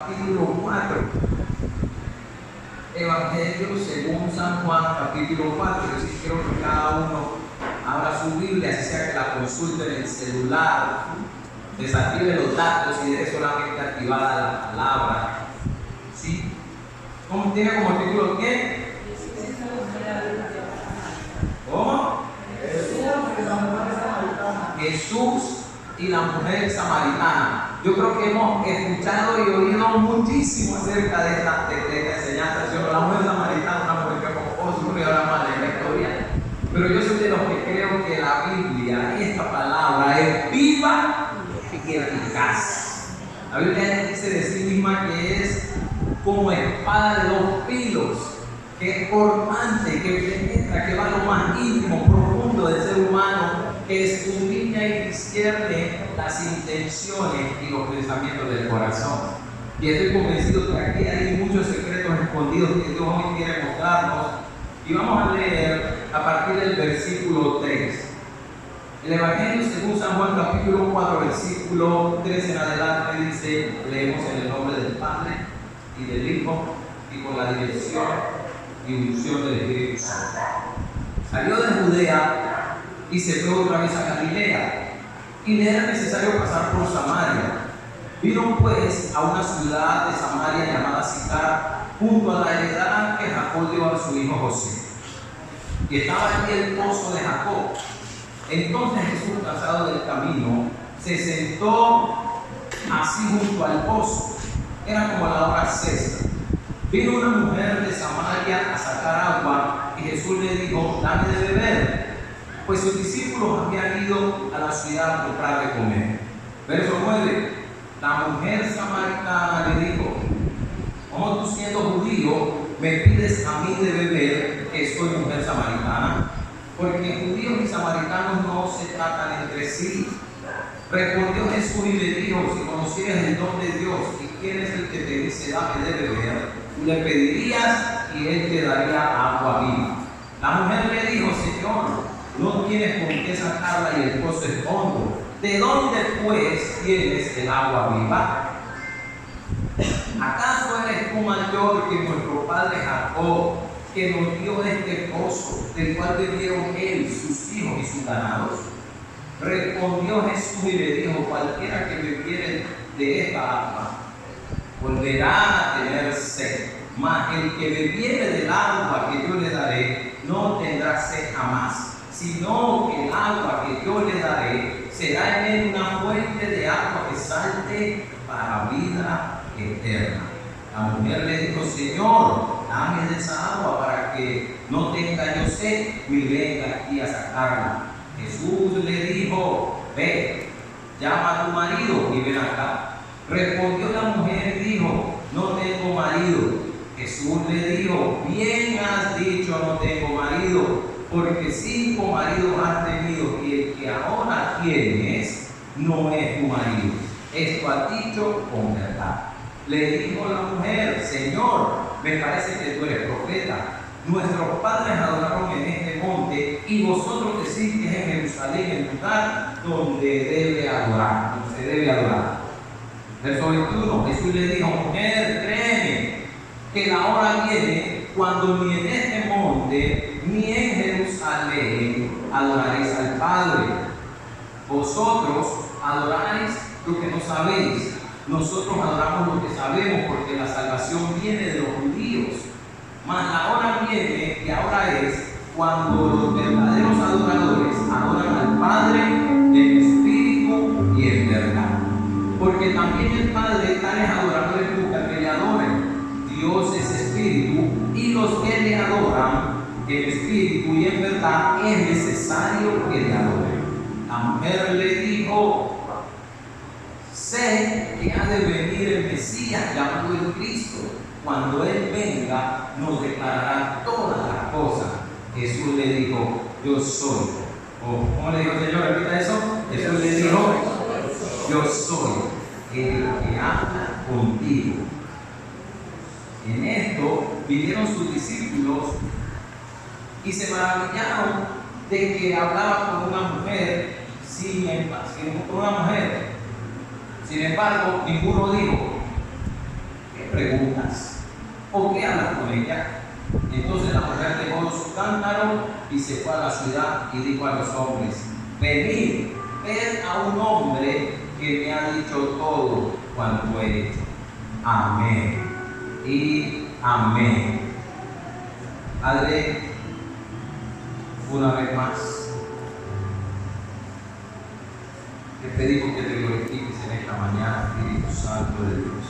capítulo 4. Evangelio según San Juan, capítulo 4. Yo sí quiero que cada uno abra su Biblia, así sea que la consulte en el celular, desactive los datos y deje solamente activada la palabra. ¿Sí? ¿Cómo tiene como título qué? ¿Cómo? Jesús y la mujer samaritana. Yo creo que hemos escuchado y oído muchísimo acerca de esta enseñanza. La mujer samaritana, una mujer que como y ahora más de la historia. Pero yo soy de los que creo que la Biblia, esta palabra, es viva y eficaz. La Biblia dice de sí misma que es como espada de dos filos, que es cortante, que penetra, que va a lo más íntimo, profundo del ser humano, que escudriña y discierne las intenciones y los pensamientos del corazón. Y estoy convencido que aquí hay muchos secretos escondidos que Dios hoy quiere mostrarnos. Y vamos a leer a partir del versículo 3. El Evangelio según San Juan, capítulo 4, versículo 3 en adelante dice, leemos en el nombre del Padre y del Hijo y con la dirección y unción del Espíritu Santo. Salió de Judea y se fue otra vez a Galilea, y le era necesario pasar por Samaria. Vino pues a una ciudad de Samaria llamada Sicar, junto a la heredad que Jacob dio a su hijo José. Y estaba allí el pozo de Jacob. Entonces Jesús, cansado del camino, se sentó así junto al pozo. Era como la hora sexta. Vino una mujer de Samaria a sacar agua, y Jesús le dijo: dame de beber, pues sus discípulos habían ido a la ciudad a comprar de comer. Verso 9. La mujer samaritana le dijo: ¿cómo tú, siendo judío, me pides a mí de beber, que soy mujer samaritana? Porque judíos y samaritanos no se tratan entre sí. Respondió Jesús y le dijo: si conocieras el don de Dios y quién es el que te dice dame de beber, le pedirías y él te daría agua viva. La mujer le dijo: Señor, no tienes con qué sacarla y el pozo es hondo. ¿De dónde pues tienes el agua viva? ¿Acaso eres tú mayor que nuestro padre Jacob, que nos dio este pozo, del cual bebieron él, sus hijos y sus ganados? Respondió Jesús y le dijo: cualquiera que bebiere de esta agua volverá a tener sed, mas el que bebiere del agua que yo le daré no tendrá sed jamás, sino que el agua que yo le daré será en él una fuente de agua que salte para vida eterna. La mujer le dijo: Señor, dame de esa agua para que no tenga yo sed ni venga aquí a sacarla. Jesús le dijo: ve, llama a tu marido y ven acá. Respondió la mujer y dijo: no tengo marido. Jesús le dijo: bien has dicho, no tengo marido, porque 5 maridos has tenido y el que ahora tienes no es tu marido. Esto has dicho con verdad. Le dijo la mujer: Señor, me parece que tú eres profeta. Nuestros padres adoraron en este monte y vosotros decís que es en Jerusalén el lugar donde debe adorar, donde se debe adorar. Verso 21, Jesús le dijo: mujer, créeme que la hora viene cuando ni en este monte ni en Jerusalén adoraréis al Padre. Vosotros adoráis lo que no sabéis, nosotros adoramos lo que sabemos, porque la salvación viene de los judíos. Mas la hora viene, y ahora es, cuando los verdaderos adoradores adoran al Padre en espíritu y en verdad. Porque también el Padre tales adoradores busca que le adoren. Dios es espíritu, y los que le adoran en espíritu y en verdad es necesario que le adoren. La mujer le dijo: sé que ha de venir el Mesías, llamado el Cristo. Cuando Él venga, nos declarará todas las cosas. Jesús le dijo: yo soy. ¿Cómo le dijo el Señor? Repita eso. Jesús le dijo: yo soy el que habla contigo. En esto vinieron sus discípulos y se maravillaron de que hablaba con una mujer. Sin embargo, ninguno dijo: preguntas? ¿Por qué hablas con ella? Entonces la mujer dejó su cántaro y se fue a la ciudad y dijo a los hombres: venid, ved a un hombre que me ha dicho todo cuanto he hecho. Amén y amén. Padre, una vez más, te pedimos que te glorifiques en esta mañana, Espíritu Santo de Dios.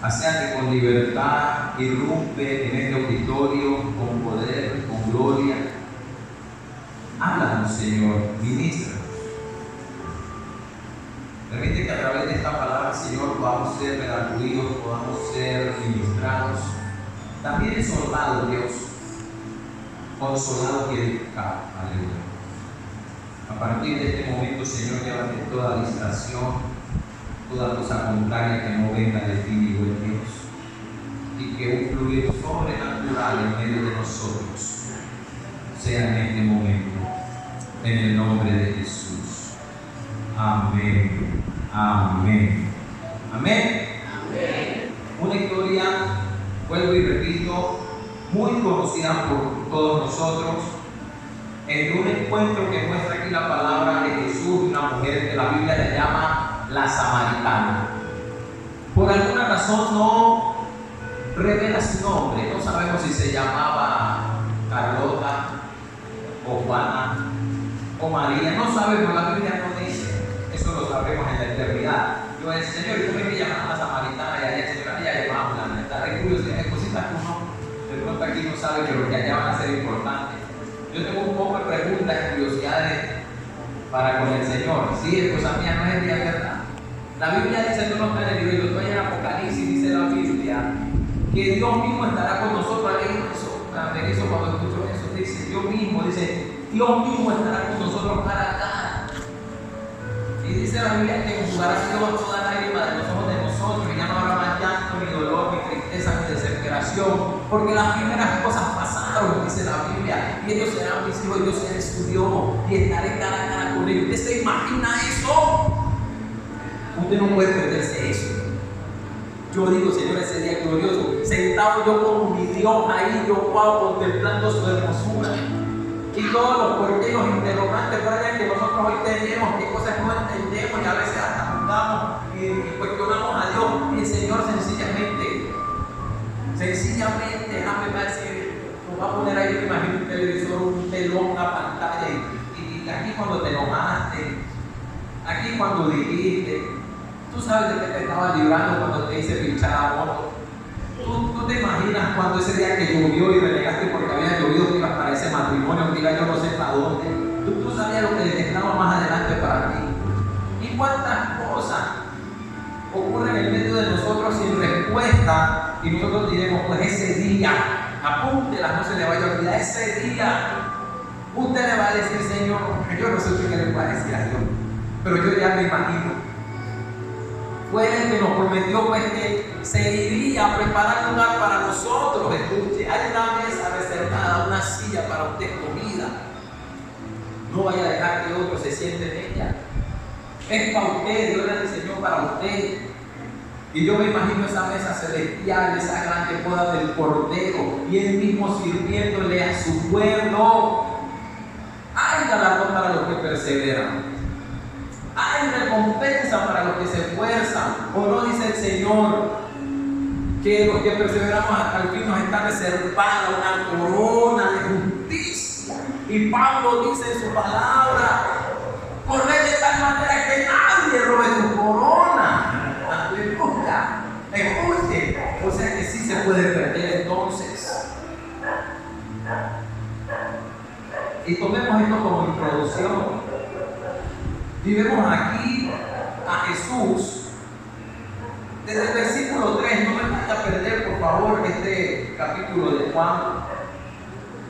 Hacerte con libertad, irrumpe en este auditorio con poder, con gloria. Háblanos, Señor, ministra. Permite que a través de esta palabra, Señor, podamos ser redarguidos, podamos ser ministrados, también exhortados, Dios, consolados y edificados. Aleluya. A partir de este momento, Señor, llévate toda distracción, toda cosa contraria que no venga de ti, mi buen Dios, y que un fluir sobrenatural en medio de nosotros sea en este momento, en el nombre de Jesús. Amén. Amén. Amén. Amén. Una historia, vuelvo y repito, muy conocida por todos nosotros, en un encuentro que muestra aquí la palabra de Jesús, una mujer que la Biblia le llama la samaritana. Por alguna razón no revela su nombre, no sabemos si se llamaba Carlota o Juana o María, no sabemos, la Biblia no dice, eso lo sabremos en la eternidad. Yo voy a decir: Señor, ¿cómo es que llaman a la samaritana? Y allá, Señor, ella llamaba a una neta, hay curiosidad, hay cositas que uno de pronto aquí no sabe, pero que allá van a ser importantes. Yo tengo un poco de preguntas y curiosidades para con el Señor. Sí, esposa mía, no es el día de verdad. La Biblia dice, tú no estás en el libro, yo estoy en Apocalipsis, dice la Biblia, que Dios mismo estará con nosotros. Eso cuando escucho eso, dice, Dios mismo, dice, Dios mismo estará con nosotros cara a cara. Y dice la Biblia que enjugará toda lágrima de los ojos de nosotros, y ya no habrá más llanto, ni dolor, ni tristeza, ni desesperación, porque las primeras cosas pasaron, dice la Biblia, y ellos serán mis hijos, y yo seré su Dios, y estaré cara a cara con ellos. ¿Usted se imagina eso? Usted no puede perderse eso. Yo digo, Señor, ese día glorioso, sentado yo con mi Dios ahí, yo contemplando su hermosura, y todos los porqués, los interrogantes que nosotros hoy tenemos, qué cosas no entendemos, y a veces hasta juzgamos y cuestionamos a Dios, y el Señor sencillamente, déjame decir, nos va a poner ahí, me imagino, un televisor, un telón, una pantalla, y aquí cuando te enojaste, aquí cuando dijiste, tú sabes de qué te estaba librando cuando te hice pinchar a moto. ¿Tú te imaginas cuando ese día que llovió y renegaste porque había llovido que ibas para ese matrimonio, que iba yo no sé para dónde? Tú sabías lo que estaba más adelante para ti. ¿Y cuántas cosas ocurren en medio de nosotros sin respuesta? Y nosotros diremos, pues ese día, apúntela, no se le vaya a olvidar, ese día, usted le va a decir: Señor, yo no sé qué le va a decir a Dios, pero yo ya me imagino. Fue el que nos prometió pues que se iría a preparar un lugar para nosotros. Escuche, hay una mesa reservada, una silla para usted, comida. No vaya a dejar que otros se sienten en ella. Es para usted, Dios la diseñó para usted. Y yo me imagino esa mesa celestial, esa grande boda del Cordero, y Él mismo sirviéndole a su pueblo. Hay galardón para los que perseveran. Hay recompensa para los que se esfuerzan. ¿O no dice el Señor que los que perseveramos hasta el fin nos está reservada una corona de justicia? Y Pablo dice en su palabra: corred de tal manera que nadie robe tu corona. Aleluya. Escuche. O sea que sí se puede perder entonces. Y tomemos esto como introducción. Y vemos aquí a Jesús desde el versículo 3. No me vaya a perder, por favor, este capítulo de Juan.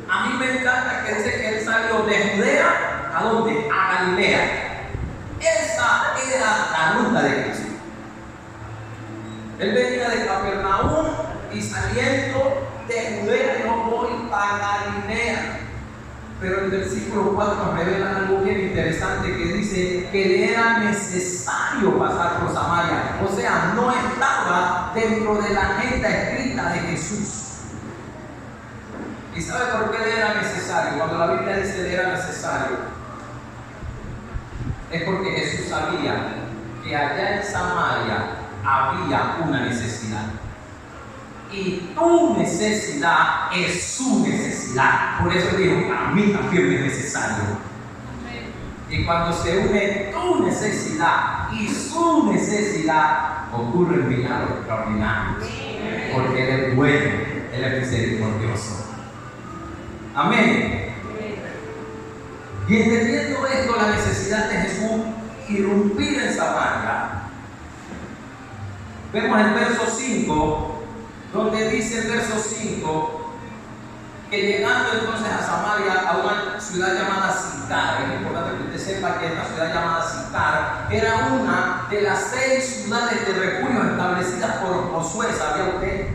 A mí me encanta que dice que Él salió de Judea. ¿A dónde? A Galilea. Esa era la ruta de Jesús. Él venía de Capernaum y saliendo de Judea dijo: voy a Galilea. Pero el versículo 4 nos revela algo bien interesante, que dice que le era necesario pasar por Samaria. O sea, no estaba dentro de la agenda escrita de Jesús. ¿Y sabe por qué le era necesario? Cuando la Biblia dice le era necesario, es porque Jesús sabía que allá en Samaria había una necesidad. Y tu necesidad es su necesidad. Por eso digo, a mí también es necesario. Y cuando se une tu necesidad y su necesidad, ocurren milagros extraordinarios. Porque Él es bueno, Él es misericordioso. Amén. Y entendiendo esto, la necesidad de Jesús irrumpir en Samaria, vemos el verso 5, donde dice el verso 5, que llegando entonces a Samaria, a una ciudad llamada Sicar, es importante que usted sepa que esta ciudad llamada Sicar era una de las 6 ciudades de refugio establecidas por Josué, ¿sabía usted?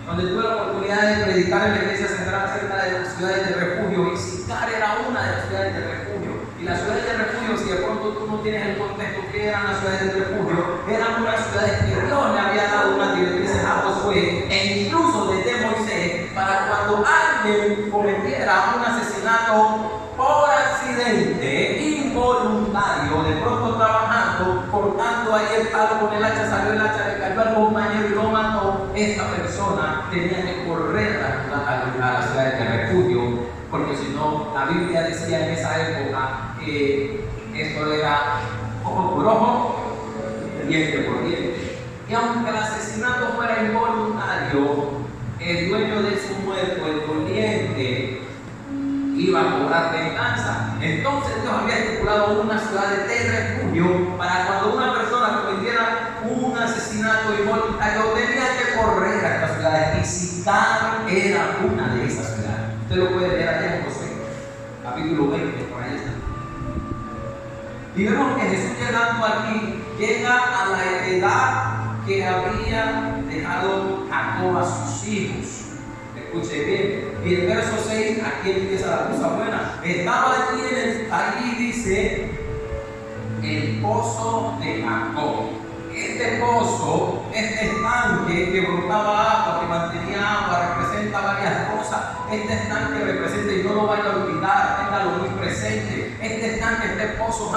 Donde tuve la oportunidad de predicar en la iglesia central acerca de las ciudades de refugio, y Sicar era una de las ciudades de refugio. Y las ciudades de refugio, si de pronto tú no tienes el contexto que eran las ciudades de refugio, eran unas ciudades que Dios le había dado unas directrices a Josué, e incluso desde Moisés, para cuando alguien cometiera un asesinato por accidente, involuntario, de pronto trabajando, cortando ahí el palo con el hacha, salió el hacha, le cayó al compañero y lo mató, esta persona tenía que correr a las ciudades de refugio, porque si no, la Biblia decía en esa época que esto era ojo por ojo, diente por diente. Y aunque el asesinato fuera involuntario, el dueño de su muerto, el doliente, iba a cobrar venganza. Entonces Dios había estipulado una ciudad de refugio para cuando una persona cometiera un asesinato involuntario, tenía que correr a estas ciudades. Y Sicar era una de esas ciudades. Usted lo puede leer allá en Josué, capítulo 20, por ahí está. Y vemos que Jesús, llegando aquí, llega a la edad que había dejado Jacob a sus hijos. Escuche bien. Y el verso 6, aquí empieza la cosa buena. Estaba allí dice, el pozo de Jacob. Este pozo, este estanque que brotaba agua, que mantenía agua, representa varias cosas. Este estanque representa, y no lo vaya a olvidar, téngalo muy presente. Este estanque, este pozo,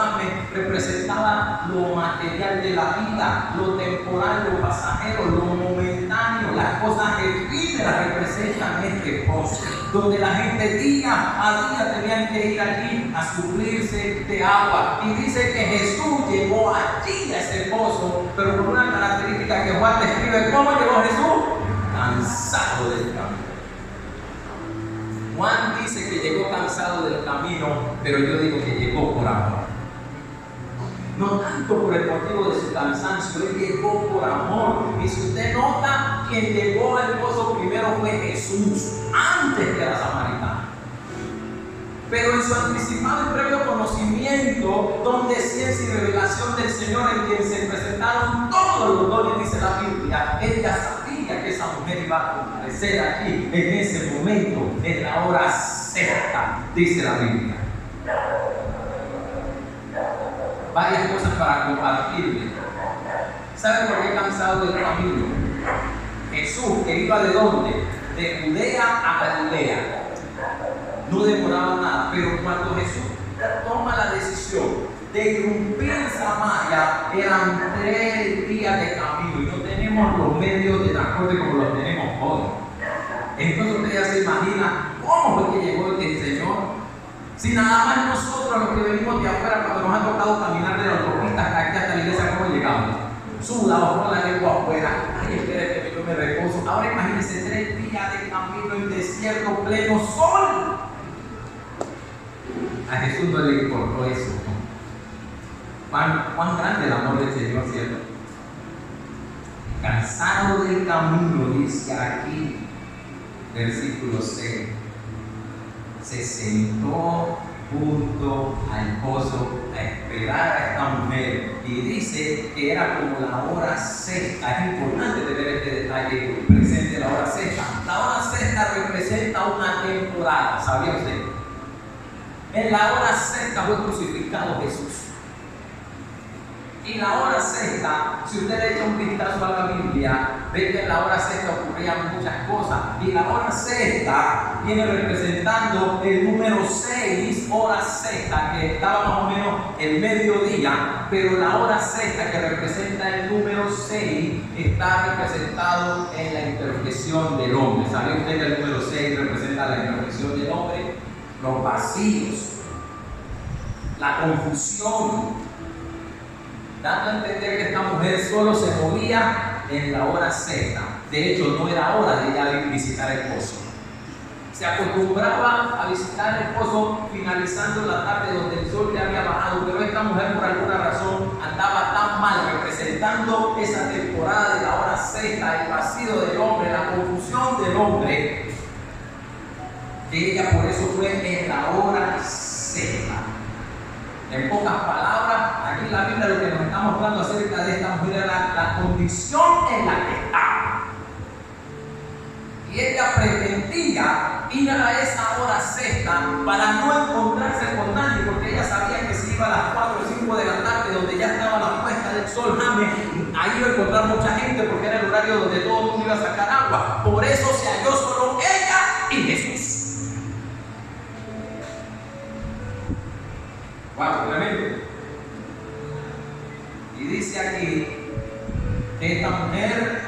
representaba lo material de la vida, lo temporal, lo pasajero, lo momentáneo, las cosas efímeras representan este pozo, donde la gente día a día tenían que ir allí a suplirse de agua. Y dice que Jesús llegó allí a ese pozo, pero con una característica que Juan describe. ¿Cómo llegó Jesús? Cansado del camino. Juan dice que llegó cansado del camino, pero yo digo que llegó por amor. No tanto por el motivo de su cansancio, él llegó por amor. Y si usted nota, quien llegó al pozo primero fue Jesús, antes que la samaritana. Pero en su anticipado y previo conocimiento, don de ciencia y revelación del Señor, en quien se presentaron todos los dones, dice la Biblia, él ya sabía que esa mujer iba a comparecer aquí en ese momento, en la hora sexta, dice la Biblia. Varias cosas para compartirle. ¿Sabe por qué cansado del camino? Jesús, que iba de dónde? De Judea a Galilea. No demoraba nada, pero cuando Jesús toma la decisión de irrumpir en Samaria, eran 3 días de camino y no tenemos los medios de transporte como los tenemos hoy. Entonces usted ya se imagina cómo fue que llegó el Señor. Si nada más nosotros, los que venimos de afuera, cuando nos ha tocado caminar de la autopista hasta la iglesia, ¿cómo llegamos? Sudados con la lengua afuera. Ay, espere que yo me reposo. Ahora imagínense 3 días de camino en desierto, pleno sol. A Jesús no le importó eso. Cuán grande el amor del Señor, ¿cierto? Cansado del camino, dice aquí, versículo 6, se sentó junto al pozo a esperar a esta mujer, y dice que era como la hora sexta. Es importante tener este detalle presente, la hora sexta. La hora sexta representa una temporada, ¿sabía usted? En la hora sexta fue crucificado Jesús. Y la hora sexta, si usted le echa un vistazo a la Biblia, Biblia, ve que en la hora sexta ocurrían muchas cosas. Y la hora sexta viene representando el número 6, hora sexta, que estaba más o menos el mediodía, pero la hora sexta, que representa el número 6, está representado en la imperfección del hombre. ¿Sabe usted que el número 6 representa la imperfección del hombre? Los vacíos, la confusión, dando a entender que esta mujer solo se movía en la hora sexta. De hecho, no era hora de ella visitar el pozo. Se acostumbraba a visitar el pozo finalizando la tarde donde el sol ya había bajado, pero esta mujer por alguna razón andaba tan mal representando esa temporada de la hora sexta, el vacío del hombre, la confusión del hombre, que ella por eso fue en la hora sexta. En pocas palabras, aquí en la Biblia lo que nos está mostrando acerca de esta mujer era la condición en la que estaba. Y ella pretendía ir a esa hora sexta para no encontrarse con nadie, porque ella sabía que si iba a las 4 o 5 de la tarde, donde ya estaba la puesta del sol, ahí iba a encontrar mucha gente, porque era el horario donde todo el mundo iba a sacar agua. Por eso se halló solo ella y Jesús. Wow, tremendo. Y dice aquí que esta mujer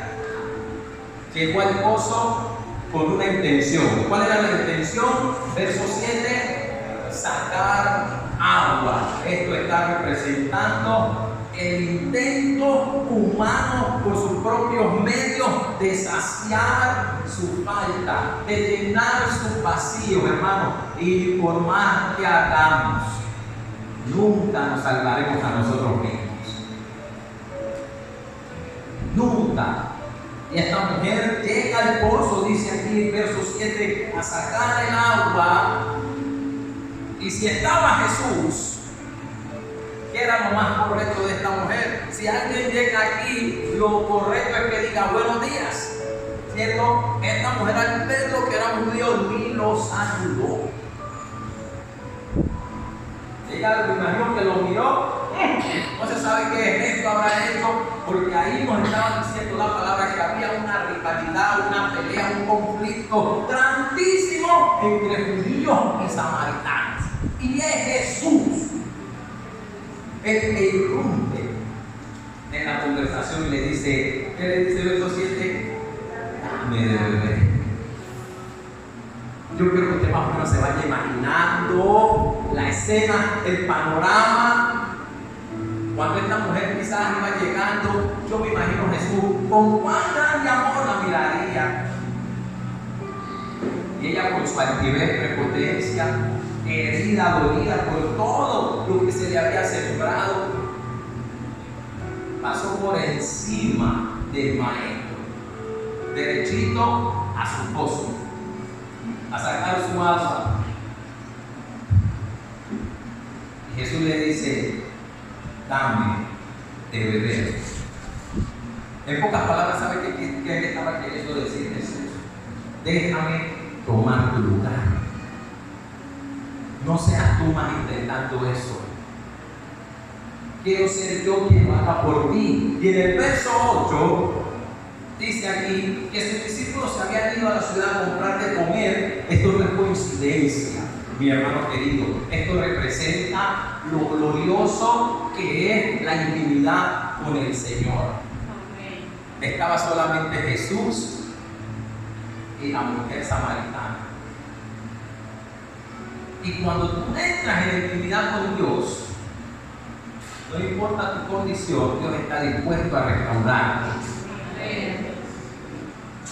llegó al pozo con una intención. ¿Cuál era la intención? Verso 7, sacar agua. Esto está representando el intento humano por sus propios medios de saciar su falta, de llenar su vacío, hermano. Y por más que hagamos, nunca nos salvaremos a nosotros mismos. Nunca. Y esta mujer llega al pozo, dice aquí en verso 7, a sacar el agua. Y si estaba Jesús, ¿qué era lo más correcto de esta mujer? Si alguien llega aquí, lo correcto es que diga buenos días, ¿cierto? Esta mujer, al verlo que era un judío, ni lo saludó. Ella me imagino que lo miró, no se sabe qué gesto habrá hecho, porque ahí nos estaban diciendo la palabra que había una rivalidad, una pelea, un conflicto grandísimo entre judíos y samaritanos. Y es Jesús el que irrumpe en la conversación y le dice, ¿qué le dice el verso 7? Dame de beber. Yo creo que usted más o menos se vaya imaginando la escena, el panorama. Cuando esta mujer quizás iba llegando, yo me imagino a Jesús con cuán grande amor la miraría. Y ella con su altivez, prepotencia, herida, dolida por todo lo que se le había sembrado, pasó por encima del maestro, derechito a su pozo, a sacar su agua. Y Jesús le dice, dame de beber. En pocas palabras, ¿sabe qué estaba queriendo decir Jesús? Déjame tomar tu lugar. No seas tú más intentando eso. Quiero ser yo quien lo haga por ti. Y en el verso 8 dice aquí que sus discípulos se habían ido a la ciudad a comprar de comer. Esto no es coincidencia, mi hermano querido. Esto representa lo glorioso que es la intimidad con el Señor. Estaba solamente Jesús y la mujer samaritana. Y cuando tú entras en la intimidad con Dios, no importa tu condición, Dios está dispuesto a restaurarte.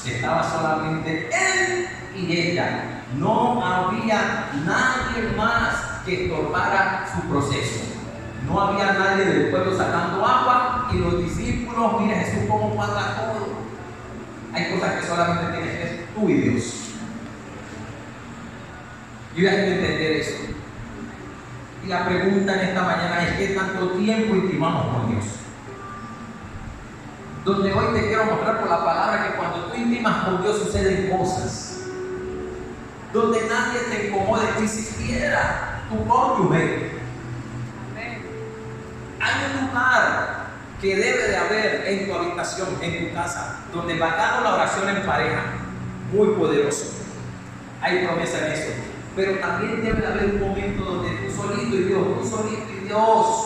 Estaba solamente él y ella. No había nadie más que estorbara su proceso. No había nadie del pueblo sacando agua y los discípulos, mira Jesús cómo cuadra todo. Hay cosas que solamente tienes que hacer tú y Dios. Y hay que entender eso. Y la pregunta en esta mañana es: ¿qué tanto tiempo intimamos con Dios? Donde hoy te quiero mostrar por la palabra que cuando tú intimas con Dios suceden cosas. Donde nadie te incomode, ni siquiera tu cónyuge. Hay un lugar que debe de haber en tu habitación, en tu casa, donde bacano la oración en pareja, muy poderoso. Hay promesa en eso. Pero también debe de haber un momento donde tú solito y Dios, tú solito y Dios.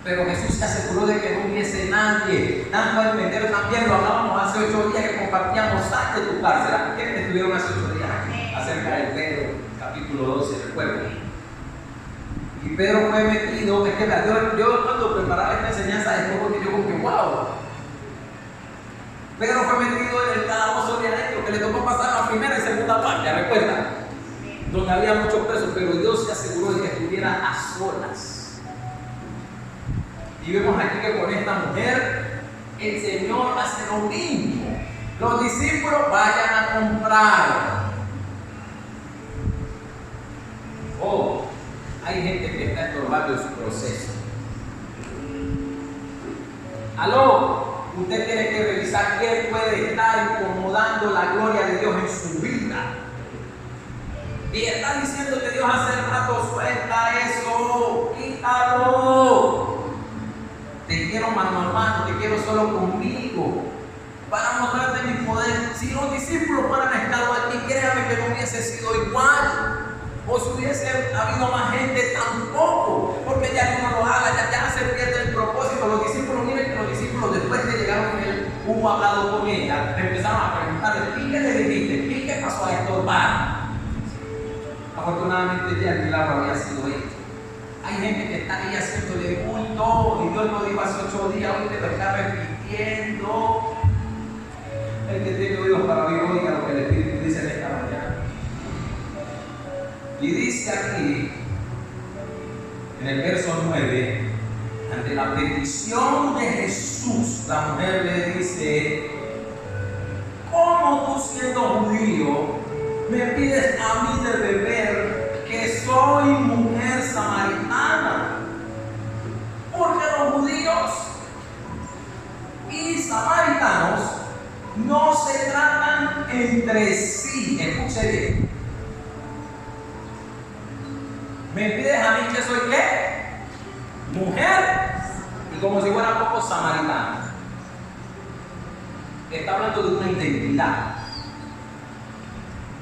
Pero Jesús se aseguró de que no hubiese nadie. Tanto al meter también, lo hablábamos hace 8 días que compartíamos, sal de tu cárcel. ¿Quiénes estuvieron hace 8 días aquí? Acerca del Pedro, capítulo 12, recuerden. Y Pedro fue metido, es que yo cuando preparaba esta enseñanza, es como que yo como que wow. Pedro fue metido en el calabozo de adentro, que le tocó pasar la primera y segunda parte, ¿recuerdan? Donde había muchos presos, pero Dios se aseguró de que estuviera a solas. Y vemos aquí que con esta mujer, el Señor hace lo mismo. Los discípulos vayan a comprar. Oh, hay gente que está estorbando en su proceso. Aló. Usted tiene que revisar qué puede estar incomodando la gloria de Dios en su vida. Y está diciendo que Dios hace rato, suelta eso, quítalo. Te quiero mano a mano, te quiero solo conmigo, para mostrarte mi poder. Si los discípulos hubieran estado aquí, créame que no hubiese sido igual. O si hubiese habido más gente, tampoco, porque ya uno lo haga, ya se pierde el propósito. Los discípulos, miren que los discípulos, después de llegar con él, hubo hablado con ella, le empezaron a preguntarle, ¿y qué le dijiste? ¿Y qué pasó a estorbar? Afortunadamente ya el milagro había sido hecho. Hay gente que está ahí haciéndole culto, y Dios lo dijo hace 8 días, hoy te lo está repitiendo. El que tiene oídos para oír, oiga lo que el Espíritu dice en esta mañana. Y dice aquí, en el verso 9, ante la petición de Jesús, la mujer le dice, ¿cómo tú siendo judío me pides a mí de beber que soy mujer samaritana? Porque los judíos y samaritanos no se tratan entre sí. Escuche bien. ¿Me pides a mí que soy qué? Mujer. Y como si fuera poco samaritana. Está hablando de una identidad.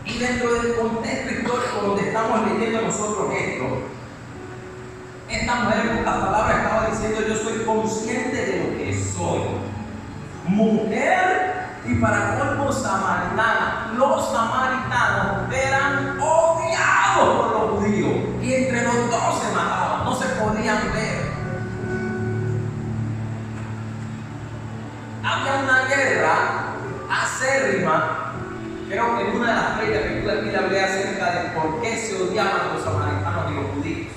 Y dentro del contexto histórico donde estamos leyendo nosotros esto, esta mujer en pocas palabras estaba diciendo, yo soy consciente de lo que soy. Mujer y para colmo samaritana. Los samaritanos eran odiados por los judíos y entre los dos se mataban, no se podían ver. Había una guerra acérrima, creo que en una de las playas que tú aquí le hablé acerca de por qué se odiaban los samaritanos y los judíos.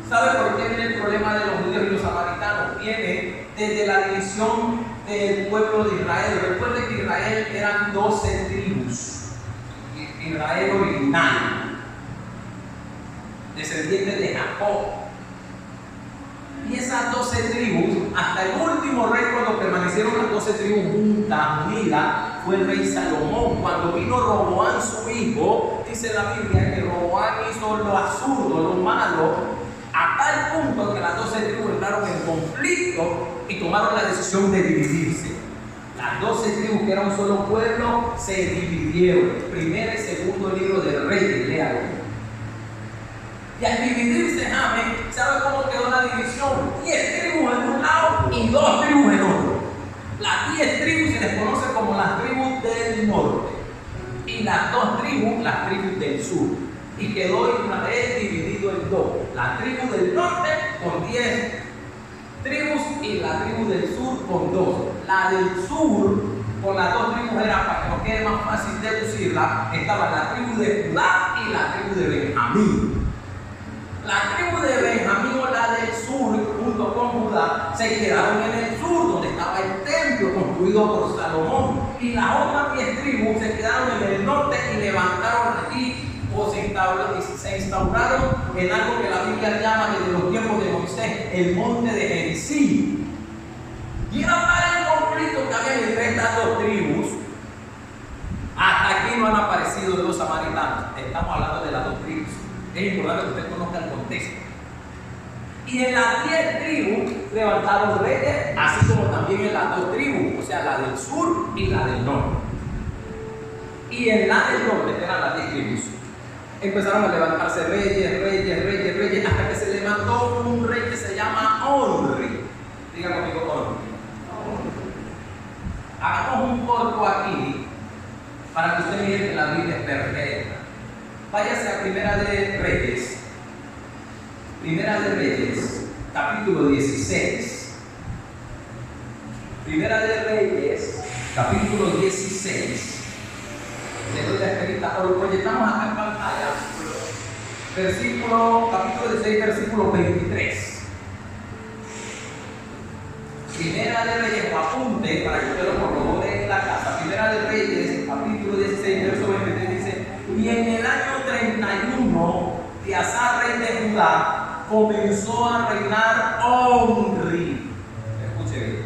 ¿Sabe por qué viene el problema de los judíos y los samaritanos? Viene desde la división del pueblo de Israel. Recuerden que Israel eran 12 tribus. Israel original, descendientes de Jacob. Y esas 12 tribus, hasta el último rey, cuando permanecieron las 12 tribus juntas, unidas, fue el rey Salomón. Cuando vino Roboán, su hijo, dice la Biblia que Roboán hizo lo absurdo, lo malo, a tal punto que las 12 tribus entraron en conflicto y tomaron la decisión de dividirse. Las 12 tribus, que eran un solo pueblo, se dividieron. Primer y segundo libro del rey, léalo. Y al dividirse, ¿sabe cómo quedó la división? 10 tribus en un lado y 2 tribus en otro. Las 10 tribus se les conoce como las tribus del norte. Y las 2 tribus, las tribus del sur. Y quedó Israel dividido en 2. La tribu del norte con 10 tribus y la tribu del sur con 2. La del sur, con las 2 tribus, era para que nos quede más fácil deducirla, estaba la tribu de Judá y la tribu de Benjamín. La tribu de Benjamín o la del sur, junto con Judá, se quedaron en el sur, donde estaba el templo construido por Salomón. Y las otras 10 tribus se quedaron en el norte y levantaron aquí, o se instauraron en algo que la Biblia llama desde los tiempos de Moisés, el monte de Gerizim. Y era para el conflicto que había entre estas 2 tribus. Hasta aquí no han aparecido los samaritanos. Estamos hablando de las 2 tribus. Es importante que usted conozca el contexto. Y en las 10 tribus levantaron reyes, así como también en las 2 tribus, o sea, la del sur y la del norte. Y en la del norte, que eran las 10 tribus, empezaron a levantarse reyes, hasta que se levantó un rey que se llama Omri. Diga conmigo, Omri. Hagamos un corto aquí para que usted mire que la Biblia es perfecta. Váyase a Primera de Reyes, capítulo 16. Primera de Reyes, capítulo 16. Le doy la escrita, o lo proyectamos acá en pantalla. Capítulo 16, versículo 23. Primera de Reyes, apunte para que usted lo corrobore en la casa. Primera de Reyes, capítulo 16, verso 23 dice: y en el año 31 de Asa, rey de Judá, comenzó a reinar Omri. Escuche bien.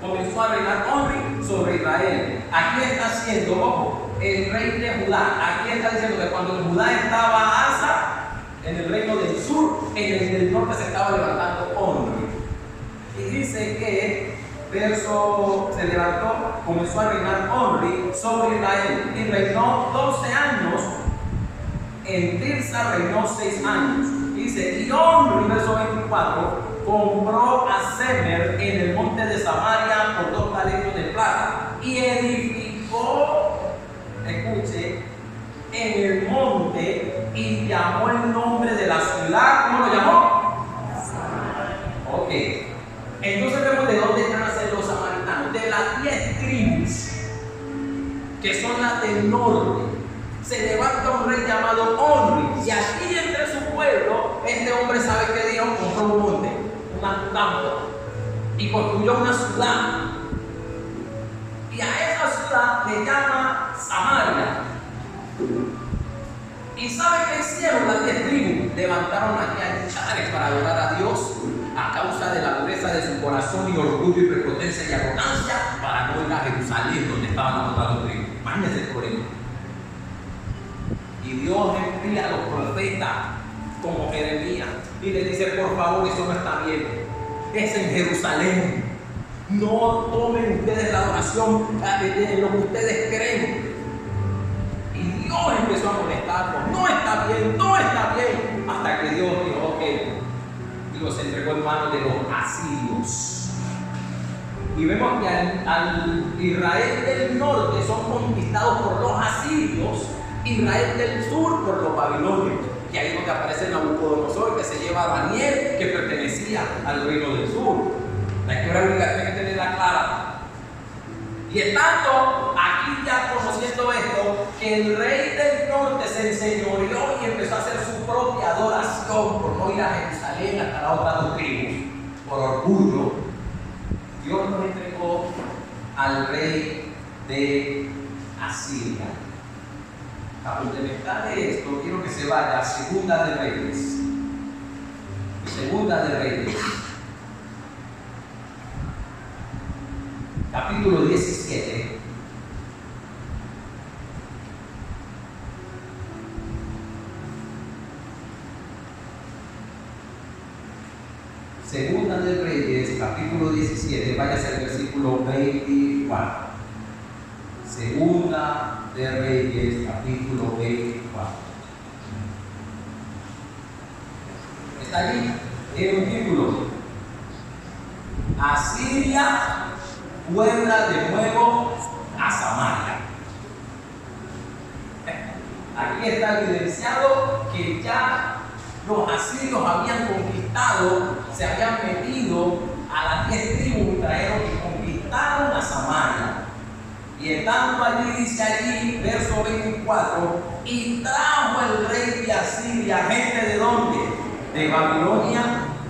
Comenzó a reinar Omri sobre Israel. Aquí está siendo, ojo, el rey de Judá. Aquí está diciendo que cuando en Judá estaba Asa, en el reino del sur, en el del norte se estaba levantando Omri. Y dice que se levantó, comenzó a reinar Omri sobre Israel y reinó 12 años. En Tirsa reinó 6 años. Dice, y Omri, verso 24, compró a Semer en el monte de Samaria por 2 talentos de plata y edificó, escuche, en el monte y llamó el nombre de la ciudad. ¿Cómo lo llamó? Ok. Entonces vemos de dónde están a ser los samaritanos. De las 10 tribus, que son las del norte, se levanta un rey llamado Omri. Y aquí entre su pueblo, este hombre sabe que Dios compró un monte, un campo, y construyó una ciudad. Y a esa ciudad le llama Samaria. ¿Y sabe qué hicieron las 10 tribus? Levantaron aquí altares para adorar a Dios a causa de la dureza de su corazón y orgullo y prepotencia y arrogancia, para no ir a Jerusalén donde estaban las otras 2 tribus. Imagínense por ello. Y Dios envía a los profetas como Jeremías y le dice: por favor, eso no está bien. Es en Jerusalén. No tomen ustedes la adoración de lo que ustedes creen. Y Dios empezó a molestarlos. No está bien, hasta que Dios dijo: ok. Y los entregó en manos de los asirios. Y vemos que al Israel del norte son conquistados por los asirios, Israel del sur por los babilonios. Y ahí es donde aparece Nabucodonosor, que se lleva a Daniel, que pertenecía al reino del sur. La historia bíblica tiene que tenerla clara. Y estando aquí ya conociendo esto, que el rey del norte se enseñoreó y empezó a hacer su propia adoración por no ir a Jerusalén hasta la otra 2 tribus, por orgullo, Dios nos entregó al rey de Asiria. A complementar de esto, quiero que se vaya a Segunda de Reyes. Segunda de Reyes, capítulo 17. Segunda de Reyes, capítulo 17, váyase al versículo 24. Segunda de Reyes, capítulo 24. Está allí, tiene un título: Asiria puebla de nuevo a Samaria. Aquí está evidenciado que ya los asirios habían conquistado, se habían metido a las 10 tribus y trajeron y conquistaron a Samaria. Y estando allí, dice allí, verso 24, y trajo el rey de Asiria gente de dónde? De Babilonia,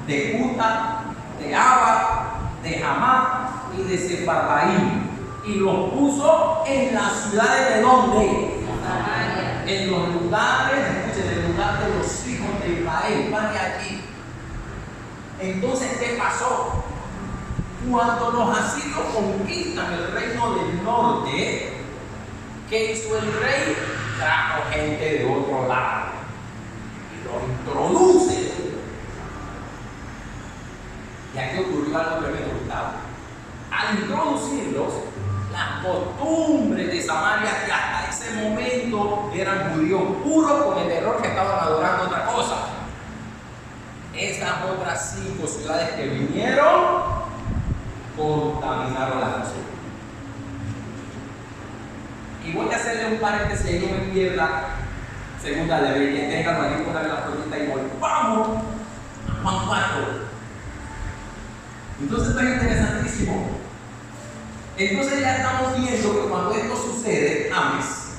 de Cuta, de Aba, de Hamat y de Sefarraim, y los puso en las ciudades de dónde? Samaria. En los lugares, escuchen, en el lugar de los hijos de Israel. Vaya aquí. Entonces, ¿qué pasó? Cuando los asirios conquistan el reino del norte, ¿qué hizo el rey? Trajo gente de otro lado y lo introduce descubrió algo tremendo, Gustavo. Al introducirlos, las costumbres de Samaria, que hasta ese momento eran judíos puros con el error que estaban adorando otra cosa. Esas otras 5 ciudades que vinieron contaminaron la nación. Y voy a hacerle un paréntesis y no me pierda Segunda de Reyes, ténganlo aquí, pónganle la florita y volvamos a Juan 4. Entonces esto es interesantísimo. Entonces ya estamos viendo que cuando esto sucede, Ames,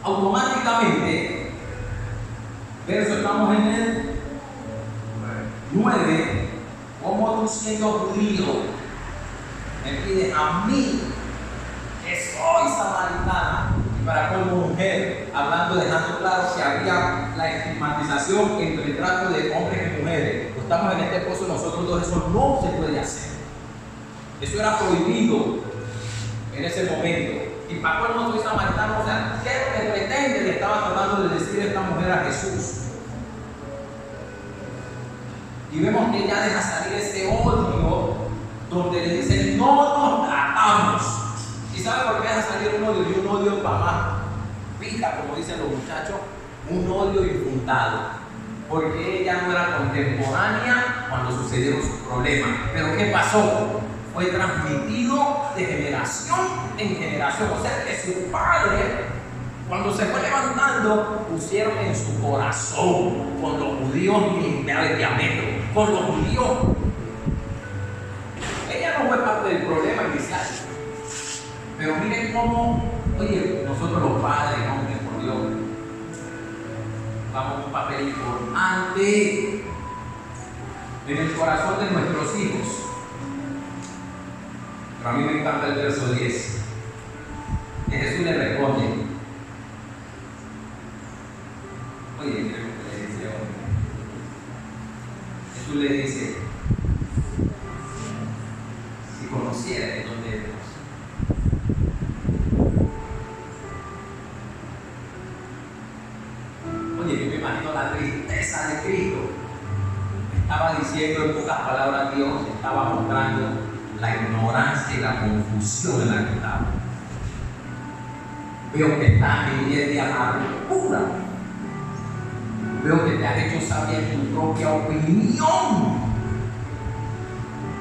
automáticamente, verso, estamos en el 9, como tú siendo judío, me pides a mí, que soy samaritana, y para como mujer, hablando, dejando claro que había la estigmatización entre el trato de hombres y mujeres. Estamos en este pozo nosotros dos, eso no se puede hacer. Eso era prohibido en ese momento. Y para colmo soy samaritano, o sea, ¿qué es lo que pretende? Le estaba tratando de decir esta mujer a Jesús. Y vemos que ella deja salir ese odio donde le dicen no nos tratamos. ¿Y sabe por qué deja salir un odio? Y un odio para más pica, como dicen los muchachos, un odio infundado. Porque ella no era contemporánea cuando sucedieron sus problemas. Pero ¿qué pasó? Fue transmitido de generación en generación. O sea que su padre, cuando se fue levantando, pusieron en su corazón con los judíos militares de Ametro, con los judíos. Ella no fue parte del problema inicial. Pero miren cómo, oye, nosotros los padres, hombres, por Dios, vamos a un papel importante en el corazón de nuestros hijos. Pero a mí me encanta el verso 10, que Jesús le responde. Oye, miren lo que le dice ahora. Jesús le dice, si conocieras de dónde eres. Oye, yo me imagino la tristeza de Cristo. Estaba diciendo en pocas palabras, Dios estaba mostrando la ignorancia y la confusión en la que estaba. Veo que estás en día de amargura. Veo que te has hecho saber tu propia opinión.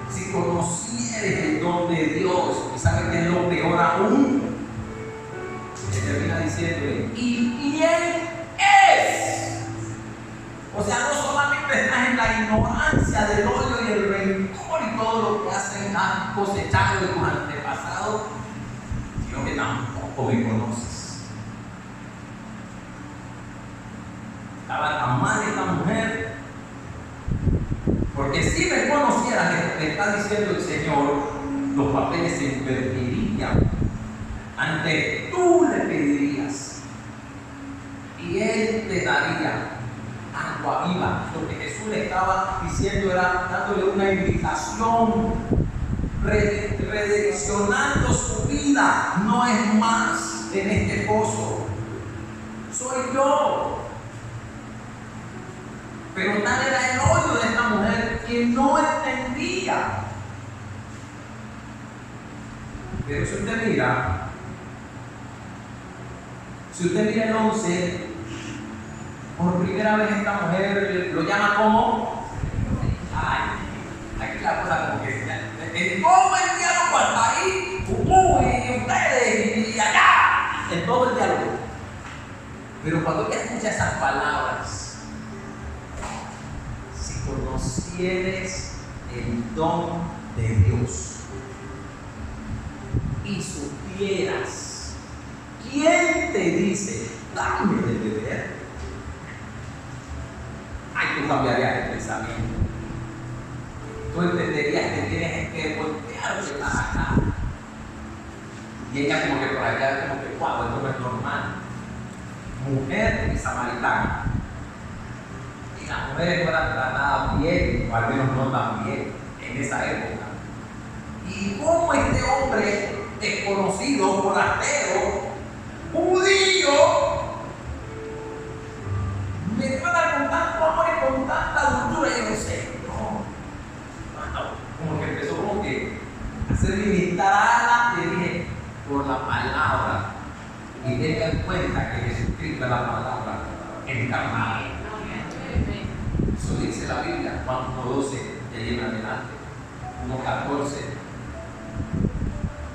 Si conocieres el don de Dios, y sabes que es lo peor aún, que termina diciéndole, ¿y quién es? O sea, no solamente estás en la ignorancia del odio y el rencor y todo lo que has cosechado de tus antepasados, sino que tampoco me conoces. Estaba tan mal esta mujer, porque si me conociera, le está diciendo el Señor, los papeles se invertirían. Antes tú le pedirías y Él te daría agua viva. Lo que Jesús le estaba diciendo era dándole una invitación, redireccionando su vida. No es más en este pozo, soy yo. Pero tal era el odio de esta mujer que no entendía. Pero si usted mira el 11, por primera vez esta mujer lo llama como, aquí la cosa como que en todo el diálogo hasta ahí, y ustedes, y allá, en todo el diálogo. Pero cuando ella escucha esas palabras, si conocieres el don de Dios y supieras quién te dice, dame de beber, ay, tú cambiarías el pensamiento. Tú entenderías que tienes que voltearte para acá. Y ella como que por allá, como que, wow, esto no es normal. Mujer y samaritana. Y las mujeres no eran tratadas bien, o al menos no tan bien, en esa época. Y como este hombre desconocido, forastero, judío, me trata con tanto amor y con tanta dulzura, y yo no sé, no hacer ministrada, le dije, por la palabra. Y tenga en cuenta que Jesucristo es la palabra encarnada. Eso dice la Biblia, Juan 1:12, de ahí en adelante, 1:14.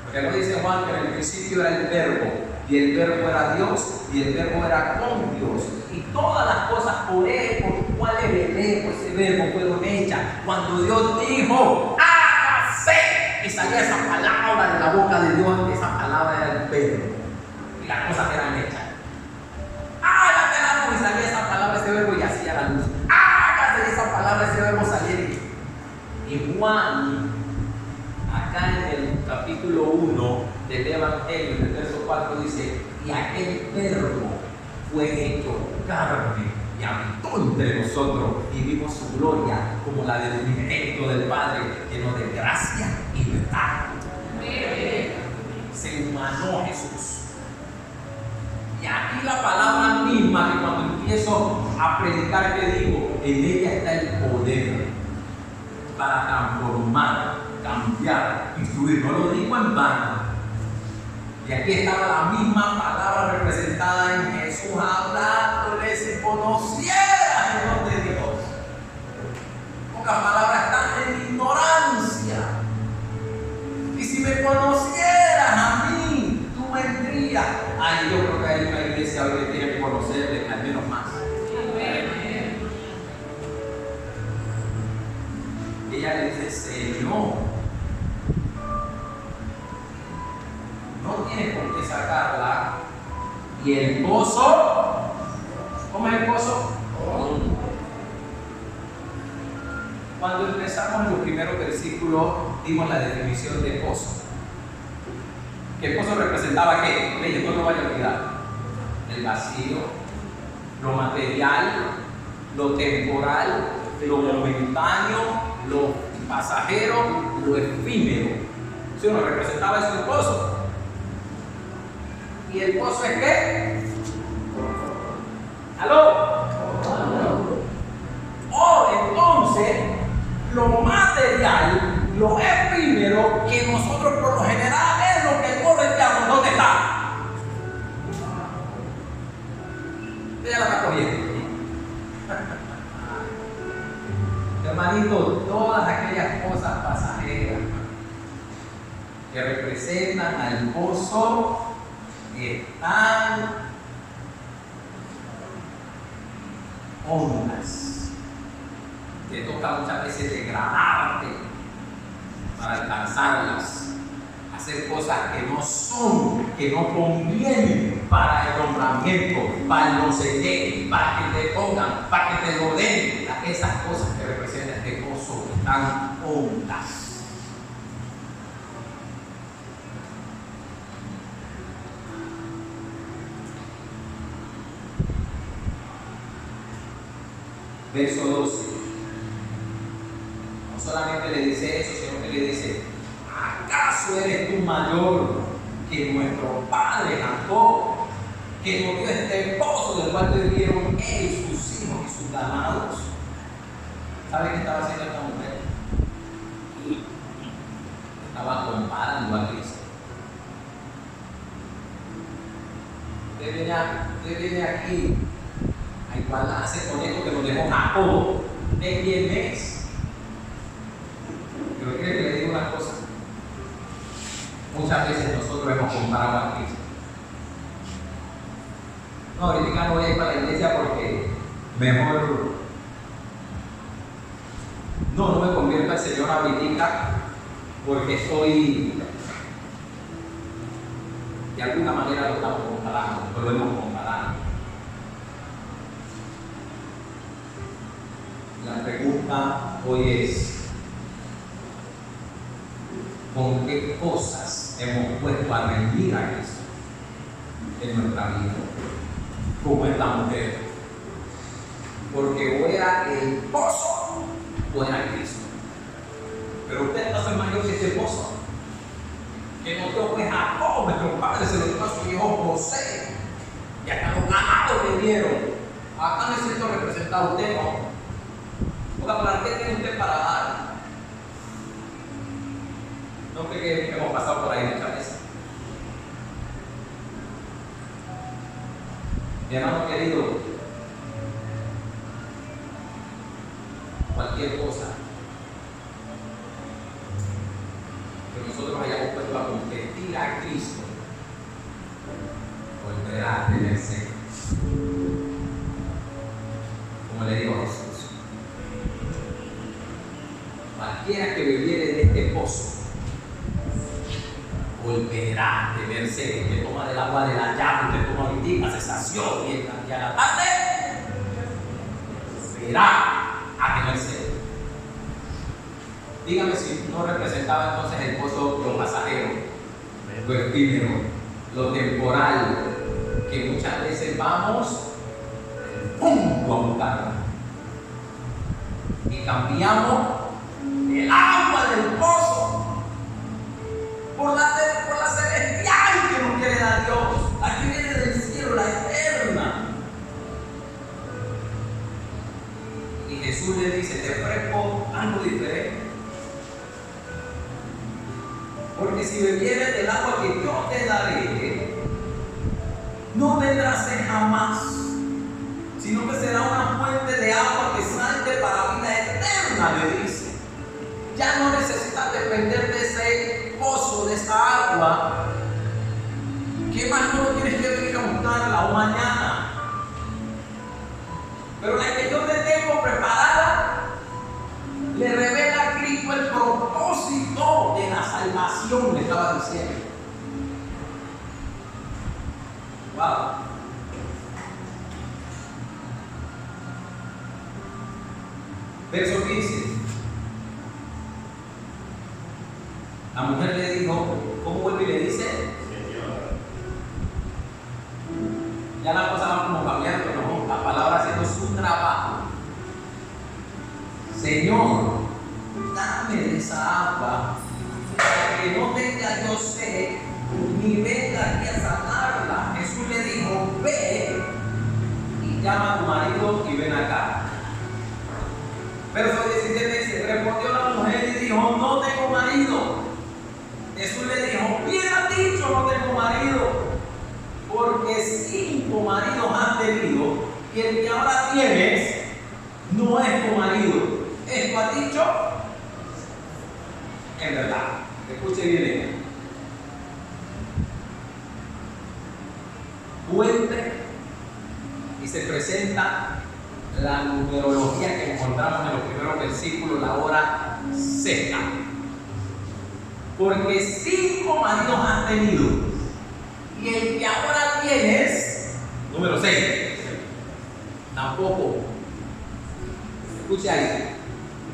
Porque no dice Juan que en el principio era el verbo, y el verbo era Dios, y el verbo era con Dios. Y todas las cosas por él, por cual el verbo, ese verbo fueron hechas. Cuando Dios dijo, hágase, y salía esa palabra de la boca de Dios, esa palabra era el verbo. Y las cosas eran hechas. Hágase la luz, y salía esa palabra, ese verbo, y hacía la luz. Hágase esa palabra, ese verbo salía. Y Juan, acá en el capítulo 1 del Evangelio, en el verso 4, dice, y aquel verbo fue hecho carne y habitó entre nosotros y vimos su gloria como la del unigénito del Padre, lleno de gracia y verdad. Se humanó Jesús. Y aquí la palabra misma, que cuando empiezo a predicar, que digo, en ella está el poder para transformar, cambiar, instruir. No lo digo en vano. Y aquí estaba la misma palabra representada en Jesús, hablándole si conocieras el don de Dios. Pocas palabras están en ignorancia. Y si me conocieras a mí, tú vendrías. Ay, yo creo que hay una iglesia hoy que tiene que conocerle al menos más. Y ella le dice, Señor, no tienes por qué sacarla. Y el pozo, ¿cómo es el pozo? Cuando empezamos en los primeros versículos, dimos la definición de pozo. ¿Qué pozo representaba qué? Leyes, no lo vaya a olvidar. El vacío, lo material, lo temporal, lo momentáneo, lo pasajero, lo efímero. ¿Sí o no representaba eso el pozo? ¿Y el pozo es qué? ¿Aló? Entonces, lo material, lo efímero, que nosotros por lo general es lo que correteamos, ¿dónde está? Ella la está cogiendo. Hermanito, todas aquellas cosas pasajeras que representan al pozo están hondas. Te toca muchas veces degradarte para alcanzarlas, hacer cosas que no son, que no convienen para el nombramiento, para el no sé qué, para que te pongan, para que te lo den. Esas cosas que representan este pozo están hondas. Verso 12. No solamente le dice eso, sino que le dice, ¿acaso eres tú mayor que nuestro padre Jacob, que nos dio este pozo del cual te dieron él, sus hijos y sus ganados? ¿Sabe qué estaba haciendo esta mujer? Estaba comparando a Cristo. Usted viene aquí a igualarse con esto que nos dejó Jacob. ¿De quién es? Pero quiero que le diga una cosa. Muchas veces nosotros hemos comparado a Cristo. No, ahorita no voy a ir para la iglesia porque mejor no me convierto al Señor ahorita porque soy, de alguna manera lo estamos comparando, lo hemos comparado. La pregunta hoy es, ¿con qué cosas hemos puesto a rendir a Cristo en nuestra vida? Como esta mujer. Porque o era el pozo o era Cristo. Pero usted no es mayor que este pozo. Que no fue Jacob, nuestro padre se lo dio a su hijo José. Y hasta los ganados le dieron. Acá me siento representado, usted no. ¿Para qué tiene usted para dar? No creo que hemos pasado por ahí muchas veces. Mi hermano querido, cualquier cosa que nosotros hayamos puesto a competir a Cristo, volverá a tenerse. Como le digo a Jesús, cualquiera que bebiere de este pozo volverá a tener sed. Usted toma del agua de la llave, usted toma ahorita, se sació y a la tarde volverá a tener sed. Dígame si no representaba entonces el pozo lo pasajero, lo efímero, lo temporal, que muchas veces vamos a buscar y cambiamos el agua del pozo por la celestial que nos quiere dar Dios, la que viene del cielo, la eterna. Y Jesús le dice: te ofrezco algo diferente, porque si bebieres del agua que yo te daré, no vendrás jamás, sino que será una fuente de agua que salte para vida eterna, le dice. Ya no necesitas depender de ese pozo, de esa agua, que más no tienes que venir a buscarla o mañana. Pero la que yo te tengo preparada le revela a Cristo el propósito de la salvación, le estaba diciendo. Wow. Verso 15. La mujer le dijo, ¿cómo vuelve y le dice? Señor. Ya la cosa va como cambiando, ¿no? La palabra haciendo su trabajo. Señor, dame de esa agua para que no tenga yo sed ni venga aquí a sacarla. Jesús le dijo: ve y llama a tu marido y ven acá. Verso 17 dice: respondió la mujer y dijo: no tengo marido. Jesús le dijo: bien has dicho, no tengo marido, porque 5 maridos has tenido y el que ahora tienes no es tu marido. ¿Esto has dicho? En verdad. Escuche bien esto. Vuelve y se presenta la numerología que encontramos en los primeros versículos, la hora sexta. Porque 5 maridos has tenido y el que ahora tienes, número 6, tampoco. Escuche ahí,